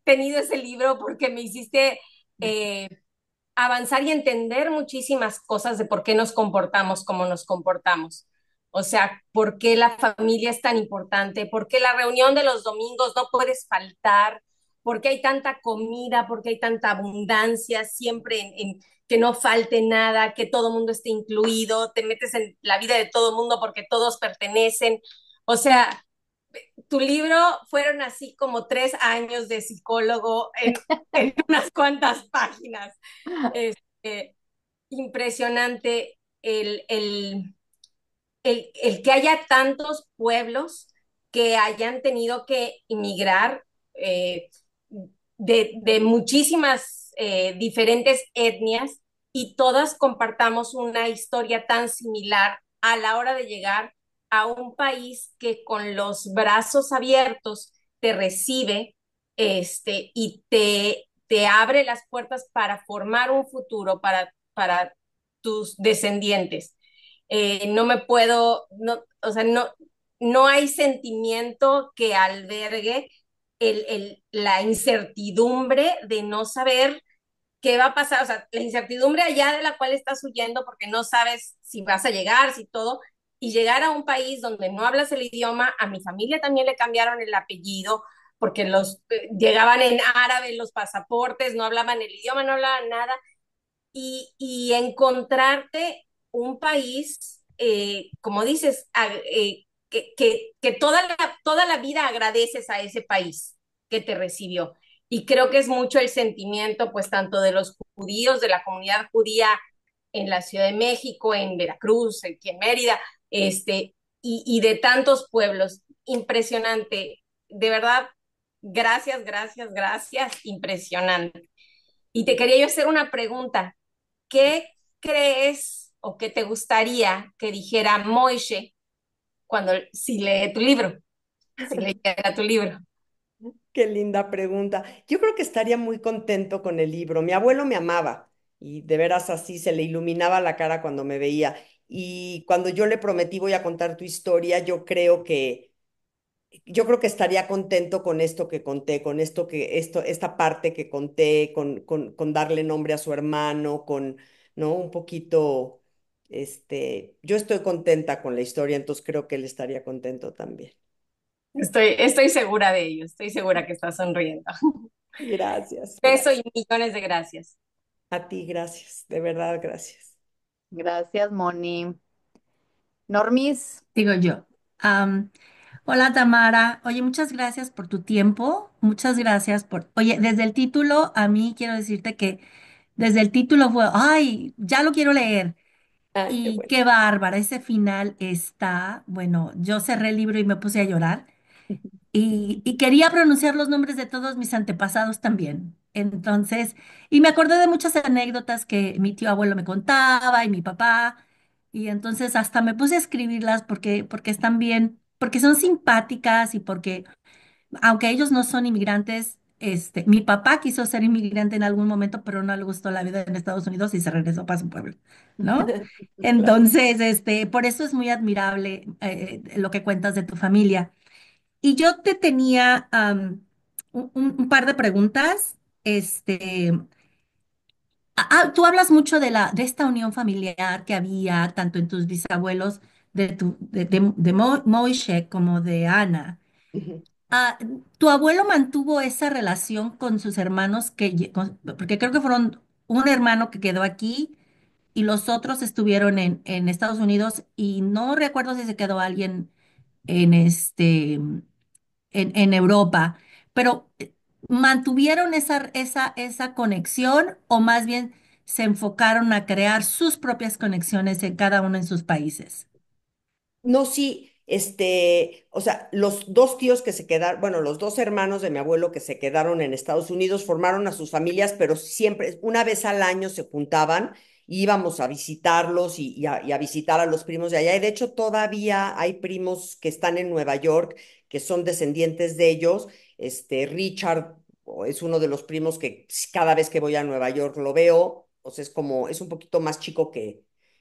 tenido ese libro porque me hiciste eh, avanzar y entender muchísimas cosas de por qué nos comportamos como nos comportamos. O sea, por qué la familia es tan importante, por qué la reunión de los domingos no puedes faltar, por qué hay tanta comida, por qué hay tanta abundancia, siempre en que no falte nada, que todo mundo esté incluido, te metes en la vida de todo mundo porque todos pertenecen. O sea, tu libro fueron así como 3 años de psicólogo en unas cuantas páginas. Este, impresionante el que haya tantos pueblos que hayan tenido que inmigrar eh, de muchísimas diferentes etnias y todas compartamos una historia tan similar a la hora de llegar a un país que con los brazos abiertos te recibe y te abre las puertas para formar un futuro para tus descendientes. No me puedo, no, o sea, no hay sentimiento que albergue la incertidumbre de no saber qué va a pasar, o sea, la incertidumbre allá de la cual estás huyendo porque no sabes si vas a llegar, si todo, y llegar a un país donde no hablas el idioma, a mi familia también le cambiaron el apellido porque llegaban en árabe los pasaportes, no hablaban el idioma, no hablaban nada, y encontrarte un país, como dices, que toda la vida agradeces a ese país que te recibió. Y creo que es mucho el sentimiento, pues, tanto de los judíos, de la comunidad judía en la Ciudad de México, en Veracruz, aquí en Mérida, y de tantos pueblos. Impresionante. De verdad, gracias, gracias, gracias. Impresionante. Y te quería yo hacer una pregunta. ¿Qué crees o qué te gustaría que dijera Moishe si lee tu libro, si leyera tu libro? Qué linda pregunta. Yo creo que estaría muy contento con el libro. Mi abuelo me amaba y de veras así se le iluminaba la cara cuando me veía. Y cuando yo le prometí voy a contar tu historia, yo creo que estaría contento con esto que conté, con esta parte que conté, con darle nombre a su hermano, ¿no? Un poquito, yo estoy contenta con la historia, entonces creo que él estaría contento también. Estoy segura de ello, estoy segura que estás sonriendo. Gracias, Beso y gracias. millones de gracias. A ti, gracias, de verdad, gracias. Gracias, Moni. Normis. Digo yo. Am, Hola Tamara, oye, muchas gracias por tu tiempo, muchas gracias oye, desde el título, a mí quiero decirte que desde el título fue, ay, ya lo quiero leer. Ay, qué Y bueno. qué bárbara, ese final está, bueno, yo cerré el libro y me puse a llorar. y quería pronunciar los nombres de todos mis antepasados también. Entonces, y me acordé de muchas anécdotas que mi tío abuelo me contaba y mi papá, y entonces hasta me puse a escribirlas porque están bien, porque son simpáticas y porque, aunque ellos no son inmigrantes, mi papá quiso ser inmigrante en algún momento, pero no le gustó la vida en Estados Unidos y se regresó para su pueblo, ¿no? Claro. Entonces, por eso es muy admirable lo que cuentas de tu familia. Y yo te tenía un par de preguntas. Tú hablas mucho de esta unión familiar que había tanto en tus bisabuelos de Moishe como de Ana. Ujú. Ah, ¿Tu abuelo mantuvo esa relación con sus hermanos porque creo que fueron un hermano que quedó aquí y los otros estuvieron en Estados Unidos y no recuerdo si se quedó alguien en en Europa, pero ¿mantuvieron esa conexión o más bien se enfocaron a crear sus propias conexiones en cada uno en sus países? No, sí, o sea, los dos tíos que se quedaron, bueno, los dos hermanos de mi abuelo que se quedaron en Estados Unidos formaron a sus familias, pero siempre, una vez al año se juntaban, y íbamos a visitarlos y a visitar a los primos de allá. Y de hecho, todavía hay primos que están en Nueva York, que son descendientes de ellos. Richard es uno de los primos que cada vez que voy a Nueva York lo veo. O sea, es un poquito más chico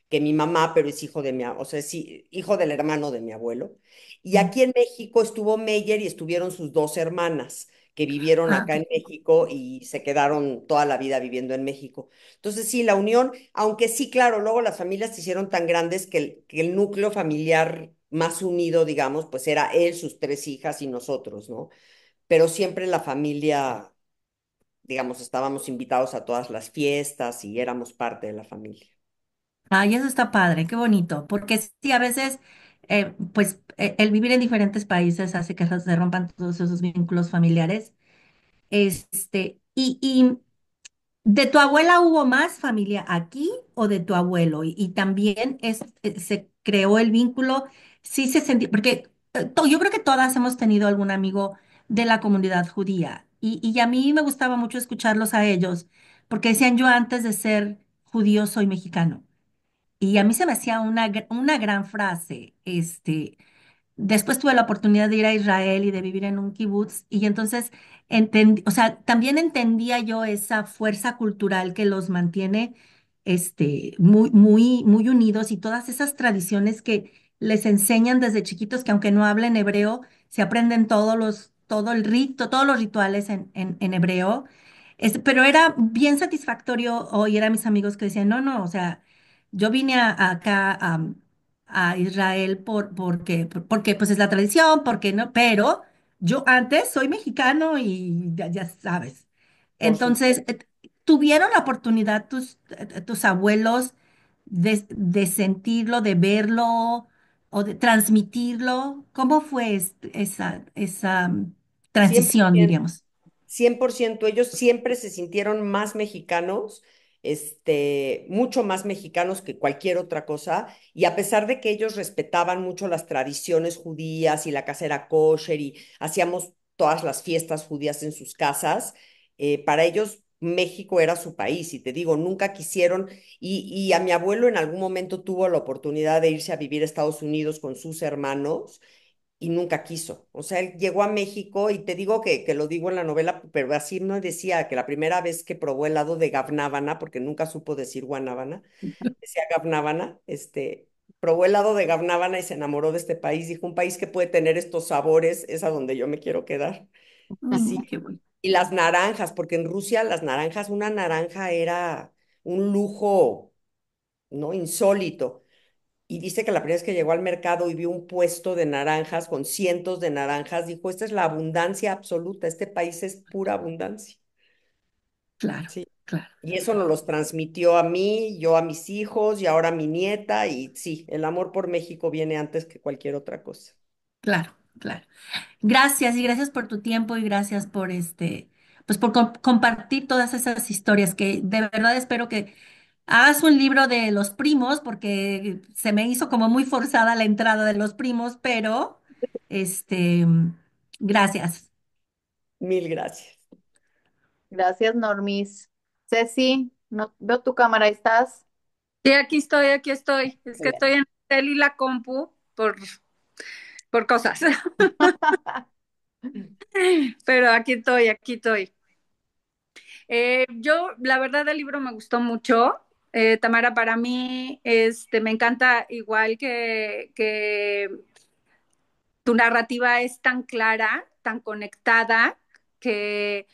que mi mamá, pero es hijo de o sea, sí, hijo del hermano de mi abuelo. Y Mm. aquí en México estuvo Meyer y estuvieron sus dos hermanas que vivieron Ah, acá en México y se quedaron toda la vida viviendo en México. Entonces, sí, la unión, aunque sí, claro, luego las familias se hicieron tan grandes que el núcleo familiar más unido, digamos, pues era él, sus tres hijas y nosotros, ¿no? Pero siempre la familia, digamos, estábamos invitados a todas las fiestas y éramos parte de la familia. ay, eso está padre, qué bonito, porque sí, a veces, el vivir en diferentes países hace que se rompan todos esos vínculos familiares. Y ¿de tu abuela hubo más familia aquí o de tu abuelo? Y también se creó el vínculo, sí se sentía, porque yo creo que todas hemos tenido algún amigo de la comunidad judía y a mí me gustaba mucho escucharlos a ellos, porque decían yo antes de ser judío soy mexicano. Y a mí se me hacía una gran frase. Después tuve la oportunidad de ir a Israel y de vivir en un kibutz y entonces entendí, o sea, también entendía yo esa fuerza cultural que los mantiene muy unidos y todas esas tradiciones que les enseñan desde chiquitos que aunque no hablen hebreo, se aprenden todo el rito, todos los rituales en hebreo. Pero era bien satisfactorio oír a mis amigos que decían, no, no, o sea, yo vine acá a Israel porque pues es la tradición, porque no, pero yo antes soy mexicano y ya sabes. Por Entonces, supuesto. ¿tuvieron la oportunidad tus abuelos de sentirlo, de verlo o de transmitirlo? ¿Cómo fue esa cien por transición, ciento. diríamos? 100%, ellos siempre se sintieron más mexicanos, mucho más mexicanos que cualquier otra cosa, y a pesar de que ellos respetaban mucho las tradiciones judías y la casa era kosher y hacíamos todas las fiestas judías en sus casas, para ellos México era su país, y te digo, nunca quisieron, y a mi abuelo en algún momento tuvo la oportunidad de irse a vivir a Estados Unidos con sus hermanos y nunca quiso. O sea, él llegó a México y te digo que lo digo en la novela, pero así no decía que la primera vez que probó helado de gabnábana, porque nunca supo decir guanábana, decía gabnábana, probó helado de gabnábana y se enamoró de este país. Dijo, un país que puede tener estos sabores es a donde yo me quiero quedar. Y sí, Qué bueno. y las naranjas, porque en Rusia las naranjas, una naranja era un lujo, ¿no? Insólito. Y dice que la primera vez que llegó al mercado y vio un puesto de naranjas con cientos de naranjas, dijo, esta es la abundancia absoluta, este país es pura abundancia. Claro, Sí. claro, Y eso nos los transmitió a mí, yo a mis hijos y ahora a mi nieta. Y sí, el amor por México viene antes que cualquier otra cosa. claro, claro. Gracias y gracias por tu tiempo y gracias por pues por compartir todas esas historias que de verdad espero que hagas un libro de los primos porque se me hizo como muy forzada la entrada de los primos, pero este Gracias. Mil gracias. Gracias, Normis. Ceci, no veo tu cámara, ¿ahí estás? Sí, aquí estoy, aquí estoy. Es que Bien. estoy en el y la compu por cosas. Pero aquí estoy, aquí estoy. Yo, la verdad, el libro me gustó mucho. Tamara, para mí, me encanta igual que tu narrativa es tan clara, tan conectada, que,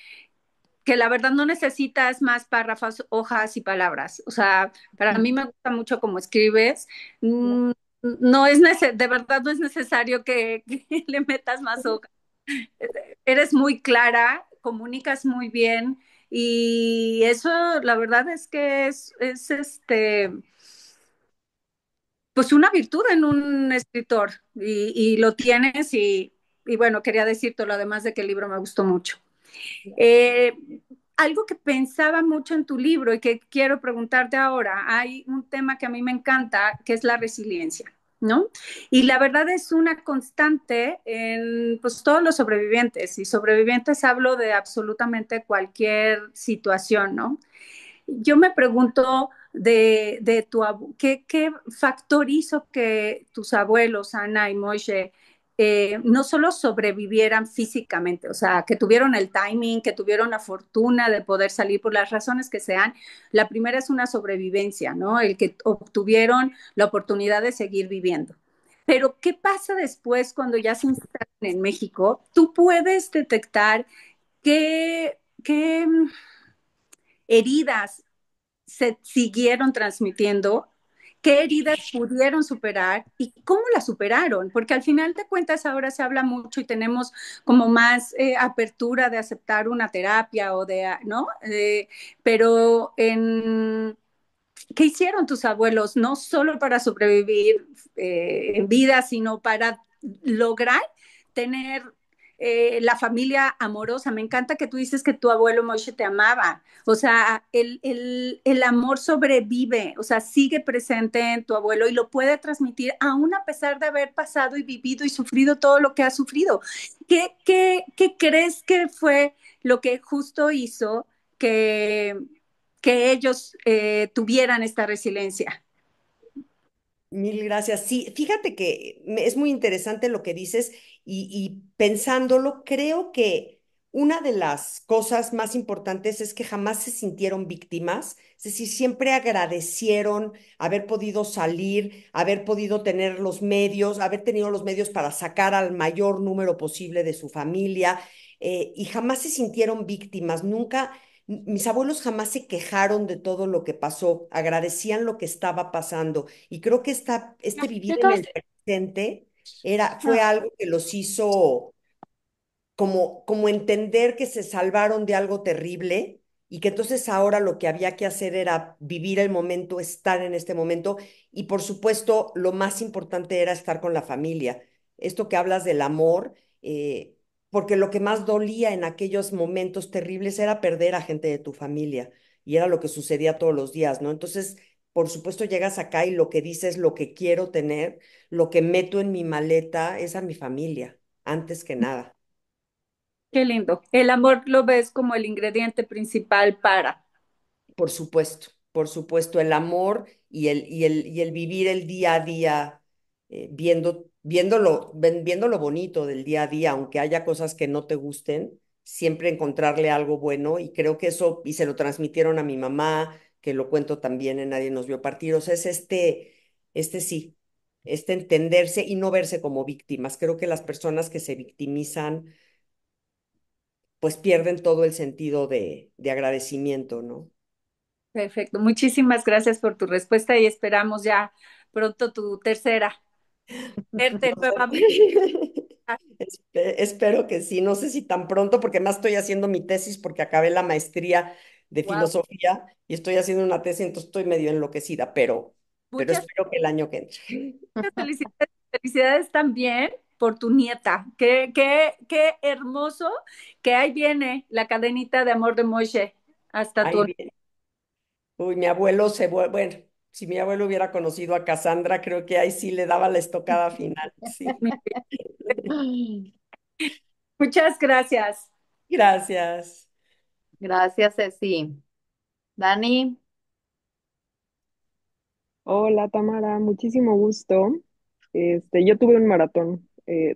que la verdad no necesitas más párrafos, hojas y palabras. O sea, para mí me gusta mucho cómo escribes. Mm, No es de verdad no es necesario que le metas más hojas. Eres muy clara, comunicas muy bien y eso la verdad es que es pues una virtud en un escritor y lo tienes y bueno, quería decirte lo además de que el libro me gustó mucho. Eh, Algo que pensaba mucho en tu libro y que quiero preguntarte ahora, hay un tema que a mí me encanta, que es la resiliencia, ¿no? Y la verdad es una constante en pues, todos los sobrevivientes, y sobrevivientes hablo de absolutamente cualquier situación, ¿no? Yo me pregunto ¿qué factor hizo que tus abuelos, Ana y Moshe, no solo sobrevivieran físicamente, o sea, que tuvieron el timing, que tuvieron la fortuna de poder salir por las razones que sean? La primera es una sobrevivencia, ¿no? El que obtuvieron la oportunidad de seguir viviendo. Pero, ¿qué pasa después cuando ya se instalan en México? Tú puedes detectar qué heridas se siguieron transmitiendo, qué heridas pudieron superar y cómo las superaron, porque al final de cuentas ahora se habla mucho y tenemos como más apertura de aceptar una terapia o de, ¿no? Pero ¿qué hicieron tus abuelos? No solo para sobrevivir en vida, sino para lograr tener la familia amorosa. Me encanta que tú dices que tu abuelo Moshe te amaba. O sea, el amor sobrevive, o sea, sigue presente en tu abuelo y lo puede transmitir aún a pesar de haber pasado y vivido y sufrido todo lo que ha sufrido. ¿Qué crees que fue lo que justo hizo que que ellos tuvieran esta resiliencia? Mil gracias. Sí, fíjate que es muy interesante lo que dices y pensándolo, creo que una de las cosas más importantes es que jamás se sintieron víctimas, es decir, siempre agradecieron haber podido salir, haber podido tener los medios, haber tenido los medios para sacar al mayor número posible de su familia, y jamás se sintieron víctimas, nunca. Mis abuelos jamás se quejaron de todo lo que pasó, agradecían lo que estaba pasando. Y creo que este vivir ¿Qué en el acabaste? presente fue Ah, algo que los hizo como entender que se salvaron de algo terrible y que entonces ahora lo que había que hacer era vivir el momento, estar en este momento y por supuesto lo más importante era estar con la familia. Esto que hablas del amor, porque lo que más dolía en aquellos momentos terribles era perder a gente de tu familia y era lo que sucedía todos los días, ¿no? Entonces, por supuesto llegas acá y lo que dices, lo que quiero tener, lo que meto en mi maleta es a mi familia, antes que nada. qué lindo. El amor lo ves como el ingrediente principal para. Por supuesto, el amor y el vivir el día a día, viendo lo bonito del día a día, aunque haya cosas que no te gusten, siempre encontrarle algo bueno y creo que eso, y se lo transmitieron a mi mamá, que lo cuento también en Nadie nos vio partir, o sea, es sí, este entenderse y no verse como víctimas. Creo que las personas que se victimizan, pues pierden todo el sentido de agradecimiento, ¿no? Perfecto. Muchísimas gracias por tu respuesta y esperamos ya pronto tu tercera. Verte nuevamente. Espero que sí, no sé si tan pronto, porque más estoy haciendo mi tesis porque acabé la maestría de Wow. filosofía y estoy haciendo una tesis, entonces estoy medio enloquecida, pero Muchas, espero que el año que entre. muchas felicidades. Felicidades también por tu nieta. Qué hermoso que ahí viene la cadenita de amor de Moshe hasta Ahí tu. viene. Uy, mi abuelo bueno, si mi abuelo hubiera conocido a Cassandra, creo que ahí sí le daba la estocada final, sí. Muchas gracias. Gracias. Gracias, Ceci. Dani, Hola Tamara, muchísimo gusto. Yo tuve un maratón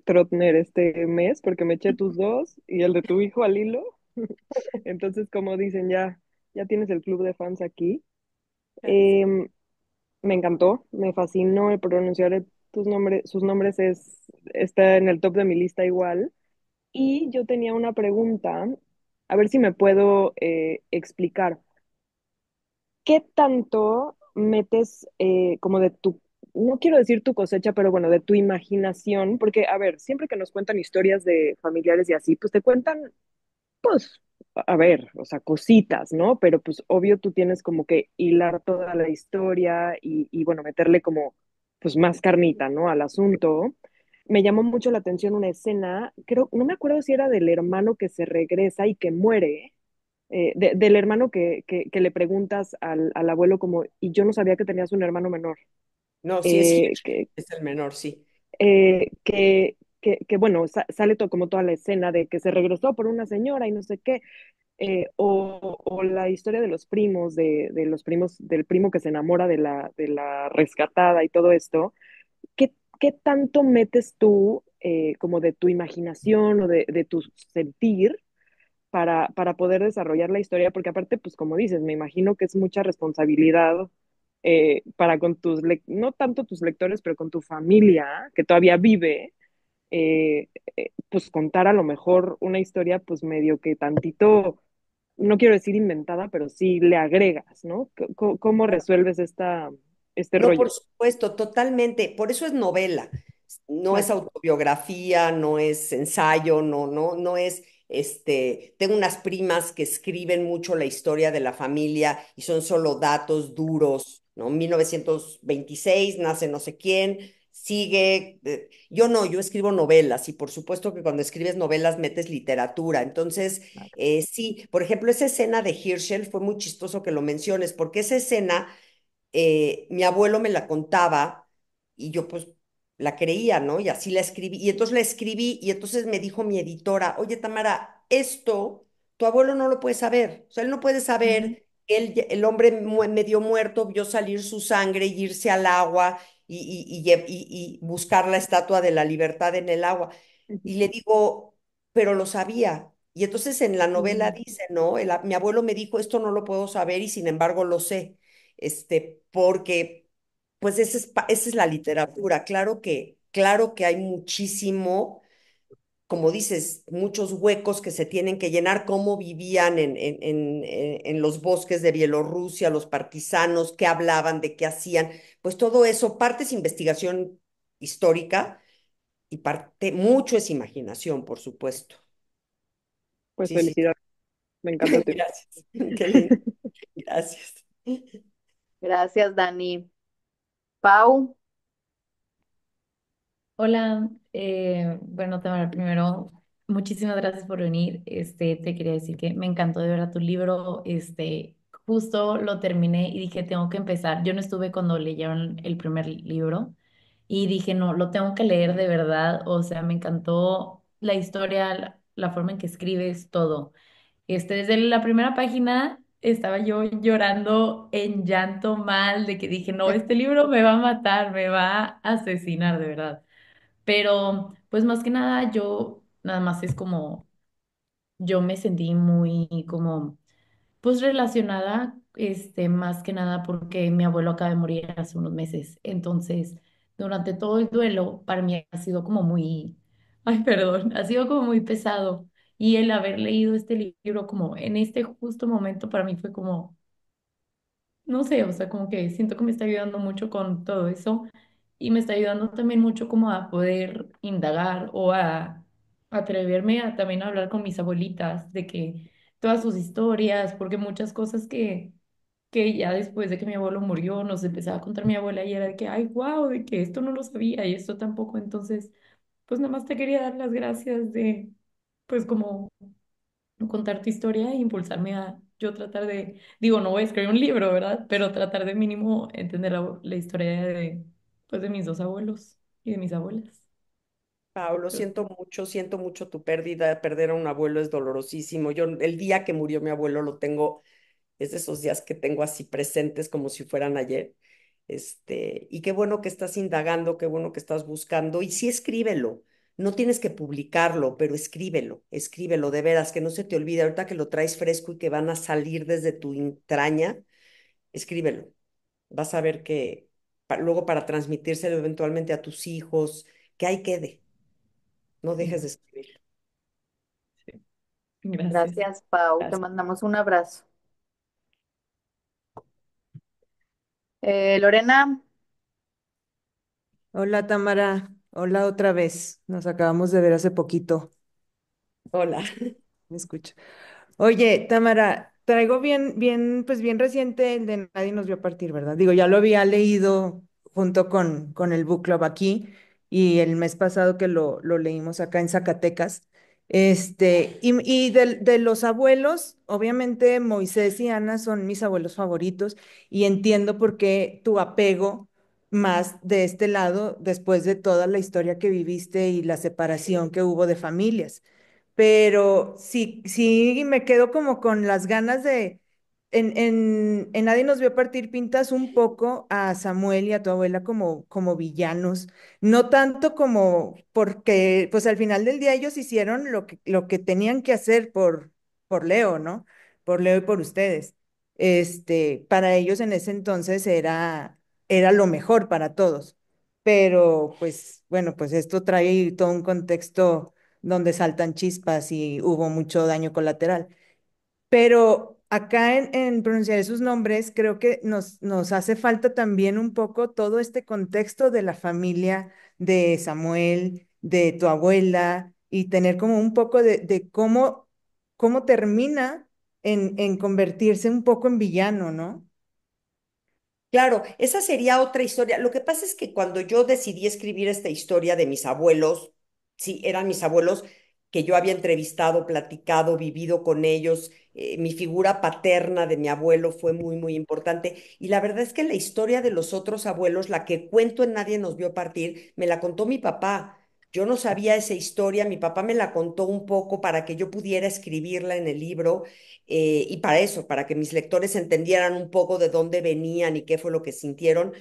Trotner este mes porque me eché tus dos y el de tu hijo al hilo. Entonces, como dicen, ya tienes el club de fans aquí. Em, Me encantó, me fascinó el pronunciar tus nombres, sus nombres está en el top de mi lista igual. Y yo tenía una pregunta, a ver si me puedo explicar. ¿Qué tanto metes como de tu, no quiero decir tu cosecha, pero bueno, de tu imaginación? Porque, a ver, siempre que nos cuentan historias de familiares y así, pues te cuentan, pues, a ver, o sea, cositas, ¿no? Pero pues obvio tú tienes como que hilar toda la historia y bueno, meterle como, pues más carnita, ¿no? Al asunto. Me llamó mucho la atención una escena, creo, no me acuerdo si era del hermano que se regresa y que muere, del hermano que le preguntas al abuelo como, y yo no sabía que tenías un hermano menor, No, sí es eh, Hitch, es el menor, sí. bueno, sale todo, como toda la escena de que se regresó por una señora y no sé qué, o la historia de los primos, de los primos, del primo que se enamora de la rescatada y todo esto. ¿Qué tanto metes tú como de tu imaginación o de tu sentir para poder desarrollar la historia? Porque aparte, pues como dices, me imagino que es mucha responsabilidad para con no tanto tus lectores, pero con tu familia que todavía vive, pues contar a lo mejor una historia pues medio que tantito, no quiero decir inventada, pero sí le agregas, ¿no? ¿Cómo resuelves este No, por rollo? supuesto, totalmente. Por eso es novela. No es Claro. autobiografía, no es ensayo, no es, tengo unas primas que escriben mucho la historia de la familia y son solo datos duros, ¿no? 1926 nace no sé quién, sigue. Yo no, yo escribo novelas y por supuesto que cuando escribes novelas metes literatura. Entonces, sí, por ejemplo, esa escena de Hirschel fue muy chistoso que lo menciones, porque esa escena mi abuelo me la contaba y yo pues la creía, ¿no? Y así la escribí. Y entonces la escribí y entonces me dijo mi editora, oye Tamara, esto tu abuelo no lo puede saber. O sea, él no puede ujú, saber que el hombre medio muerto vio salir su sangre y irse al agua y buscar la estatua de la libertad en el agua. Y le digo, pero lo sabía. Y entonces en la novela ujú, dice, ¿no? Mi abuelo me dijo, esto no lo puedo saber y sin embargo lo sé, porque pues esa es la literatura. Claro que hay muchísimo, como dices, muchos huecos que se tienen que llenar, cómo vivían en los bosques de Bielorrusia, los partisanos, qué hablaban, de qué hacían, pues todo eso, parte es investigación histórica y parte, mucho es imaginación, por supuesto. Pues Sí, sí, felicidades, me encanta sí. tu historia. Gracias. Qué lindo. Gracias. gracias, Dani. Pau, Hola, bueno, Tamara, primero, muchísimas gracias por venir. Te quería decir que me encantó de verdad tu libro. Justo lo terminé y dije, tengo que empezar. Yo no estuve cuando leyeron el primer libro y dije, no, lo tengo que leer de verdad. O sea, me encantó la historia, la forma en que escribes todo. Desde la primera página estaba yo llorando en llanto mal de que dije, no, este libro me va a matar, me va a asesinar de verdad. Pero, pues más que nada, yo nada más es como, yo me sentí muy como, pues relacionada, más que nada porque mi abuelo acaba de morir hace unos meses. Entonces, durante todo el duelo, para mí ha sido como muy, ay, perdón, ha sido como muy pesado. Y el haber leído este libro como en este justo momento, para mí fue como no sé, o sea, como que siento que me está ayudando mucho con todo eso y me está ayudando también mucho como a poder indagar o a atreverme a también hablar con mis abuelitas de que todas sus historias, porque muchas cosas que ya después de que mi abuelo murió nos empezaba a contar mi abuela y era de que, ay, wow, de que esto no lo sabía y esto tampoco, entonces, pues nada más te quería dar las gracias de, pues como contar tu historia e impulsarme a yo tratar de, digo, no voy a escribir un libro, ¿verdad? Pero tratar de mínimo entender la historia de, pues, de mis dos abuelos y de mis abuelas. Pau, lo siento mucho tu pérdida. Perder a un abuelo es dolorosísimo. Yo, el día que murió mi abuelo, lo tengo, es de esos días que tengo así presentes como si fueran ayer. Y qué bueno que estás indagando, qué bueno que estás buscando. Y sí, escríbelo. No tienes que publicarlo, pero escríbelo, escríbelo de veras, que no se te olvide. Ahorita que lo traes fresco y que van a salir desde tu entraña, escríbelo. Vas a ver que luego para transmitírselo eventualmente a tus hijos, que ahí quede. No dejes de escribir. Gracias. Gracias, Pau. Te Gracias. mandamos un abrazo. Lorena, Hola Tamara, hola otra vez. Nos acabamos de ver hace poquito. Hola. Me escucha. Oye, Tamara, traigo pues bien reciente el de Nadie nos vio partir, ¿verdad? Digo, ya lo había leído junto con el book club aquí y el mes pasado que lo leímos acá en Zacatecas. Y de los abuelos, obviamente Moisés y Ana son mis abuelos favoritos y entiendo por qué tu apego más de este lado después de toda la historia que viviste y la separación que hubo de familias, pero sí, sí me quedo como con las ganas en Nadie nos vio partir, pintas un poco a Samuel y a tu abuela como villanos, no tanto como porque, pues al final del día ellos hicieron lo que tenían que hacer por Leo, ¿no? Por Leo y por ustedes. Para ellos en ese entonces era lo mejor para todos. Pero, pues, bueno, pues esto trae todo un contexto donde saltan chispas y hubo mucho daño colateral. Pero acá en pronunciar esos nombres, creo que nos hace falta también un poco todo este contexto de la familia de Samuel, de tu abuela, y tener como un poco de cómo termina en convertirse un poco en villano, ¿no? Claro, esa sería otra historia. Lo que pasa es que cuando yo decidí escribir esta historia de mis abuelos, sí, eran mis abuelos que yo había entrevistado, platicado, vivido con ellos. Mi figura paterna de mi abuelo fue muy, muy importante. Y la verdad es que la historia de los otros abuelos, la que cuento en Nadie nos vio partir, me la contó mi papá. Yo no sabía esa historia, mi papá me la contó un poco para que yo pudiera escribirla en el libro. Y para eso, para que mis lectores entendieran un poco de dónde venían y qué fue lo que sintieron.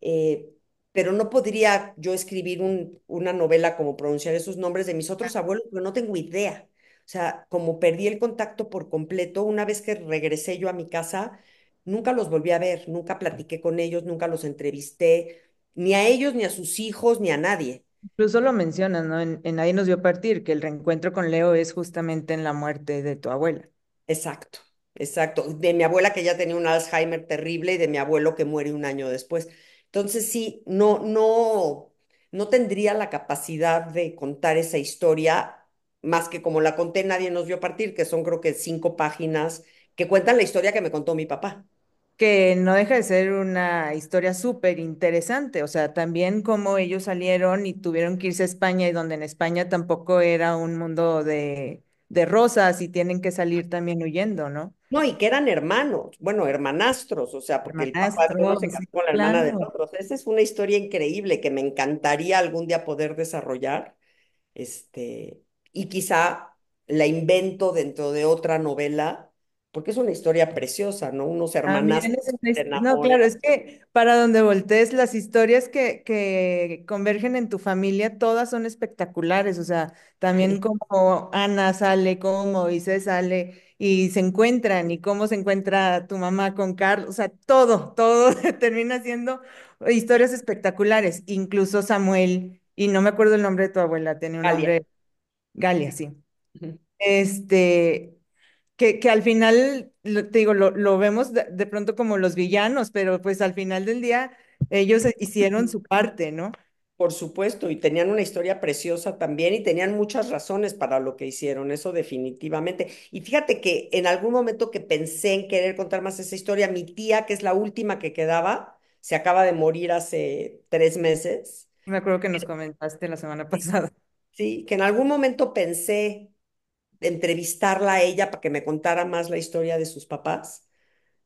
eh, pero no podría yo escribir una novela como pronunciar esos nombres de mis otros abuelos, pero no tengo idea. O sea, como perdí el contacto por completo, una vez que regresé yo a mi casa, nunca los volví a ver, nunca platiqué con ellos, nunca los entrevisté, ni a ellos, ni a sus hijos, ni a nadie. Incluso lo mencionas, ¿no? En Nadie nos vio partir, que el reencuentro con Leo es justamente en la muerte de tu abuela. Exacto, exacto. De mi abuela que ya tenía un Alzheimer terrible y de mi abuelo que muere un año después. Entonces sí, no tendría la capacidad de contar esa historia más que como la conté, nadie nos vio partir, que son creo que 5 páginas que cuentan la historia que me contó mi papá. Que no deja de ser una historia súper interesante, o sea, también cómo ellos salieron y tuvieron que irse a España y donde en España tampoco era un mundo de rosas y tienen que salir también huyendo, ¿no? No, y que eran hermanos, bueno, hermanastros, o sea, porque el papá de uno se Hermanastros, casó sí, con la hermana del claro. otro. O sea, esa es una historia increíble que me encantaría algún día poder desarrollar. Este, y quizá la invento dentro de otra novela, porque es una historia preciosa, ¿no? Unos También hermanastros es que se no, enamoran. claro, es que para donde voltees, las historias que convergen en tu familia, todas son espectaculares. O sea, también como Ana sale, como Moisés sale y se encuentran, y cómo se encuentra tu mamá con Carlos. O sea, todo termina siendo historias espectaculares. Incluso Samuel, y no me acuerdo el nombre de tu abuela, tenía un Galia. nombre, Galia, sí. Ujú. Este, que al final, te digo, lo vemos de pronto como los villanos, pero pues al final del día ellos hicieron su parte, ¿no? Por supuesto, y tenían una historia preciosa también y tenían muchas razones para lo que hicieron, eso definitivamente. Y fíjate que en algún momento que pensé en querer contar más esa historia, mi tía, que es la última que quedaba, se acaba de morir hace 3 meses. Me acuerdo que nos comentaste la semana pasada. Sí, que en algún momento pensé entrevistarla a ella para que me contara más la historia de sus papás.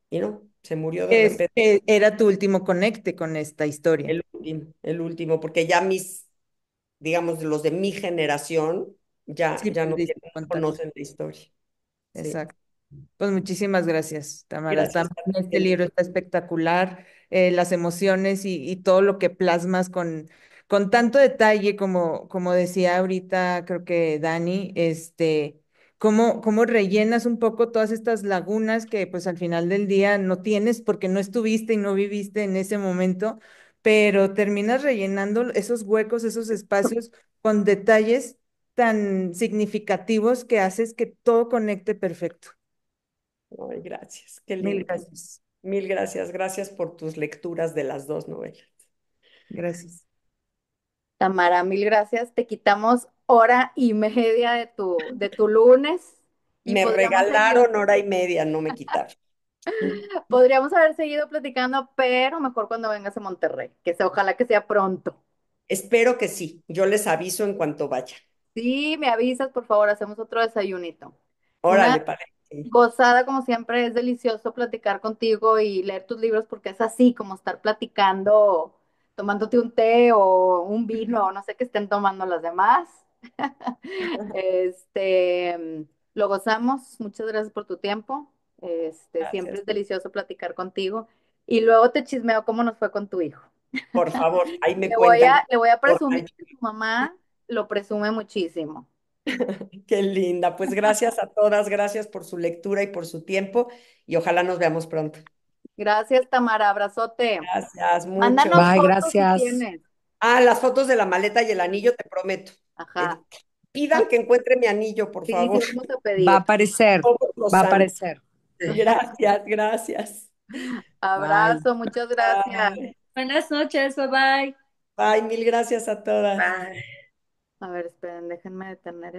Y no, se murió de repente Era tu último conecte con esta historia. el último, porque ya mis digamos, de los de mi generación, ya, Sí, ya no, pudiste no contar. conocen la historia. Sí. Exacto. Pues muchísimas gracias, Tamara. Gracias a Este ti. libro está espectacular, las emociones y todo lo que plasmas con tanto detalle, como decía ahorita, creo que Dani, cómo rellenas un poco todas estas lagunas que pues al final del día no tienes porque no estuviste y no viviste en ese momento, pero terminas rellenando esos huecos, esos espacios con detalles tan significativos que haces que todo conecte perfecto. Ay, gracias, qué Mil lindo. gracias. Mil gracias, gracias por tus lecturas de las dos novelas. Gracias. Tamara, mil gracias. Te quitamos hora y media de tu lunes y Me podríamos seguir, regalaron hora y media, no me quitaron. podríamos haber seguido platicando, pero mejor cuando vengas a Monterrey, ojalá que sea pronto. Espero que sí, yo les aviso en cuanto vaya. Sí, me avisas, por favor, hacemos otro desayunito. Una Órale, padre. Sí. gozada, como siempre, es delicioso platicar contigo y leer tus libros porque es así, como estar platicando, tomándote un té o un vino, o no sé qué estén tomando los demás. Lo gozamos. Muchas gracias por tu tiempo. Siempre Gracias. es delicioso platicar contigo. Y luego te chismeo cómo nos fue con tu hijo. Por favor, ahí me cuentan. Le voy a Por presumir favor. que su mamá lo presume muchísimo. Qué linda. Pues gracias a todas, gracias por su lectura y por su tiempo y ojalá nos veamos pronto. Gracias, Tamara. Abrazote. Gracias mucho. Mándanos Bye, fotos si gracias. tienes. Ah, las fotos de la maleta y el anillo, te prometo. Ajá. Pidan que encuentre mi anillo, por Sí, sí, favor. vamos a Va a pedir. aparecer, Todos va los a años. aparecer. Gracias, gracias. Bye. Abrazo, muchas gracias. Bye. Buenas noches, bye bye. Bye, mil gracias a todas. A ver, esperen, déjenme detener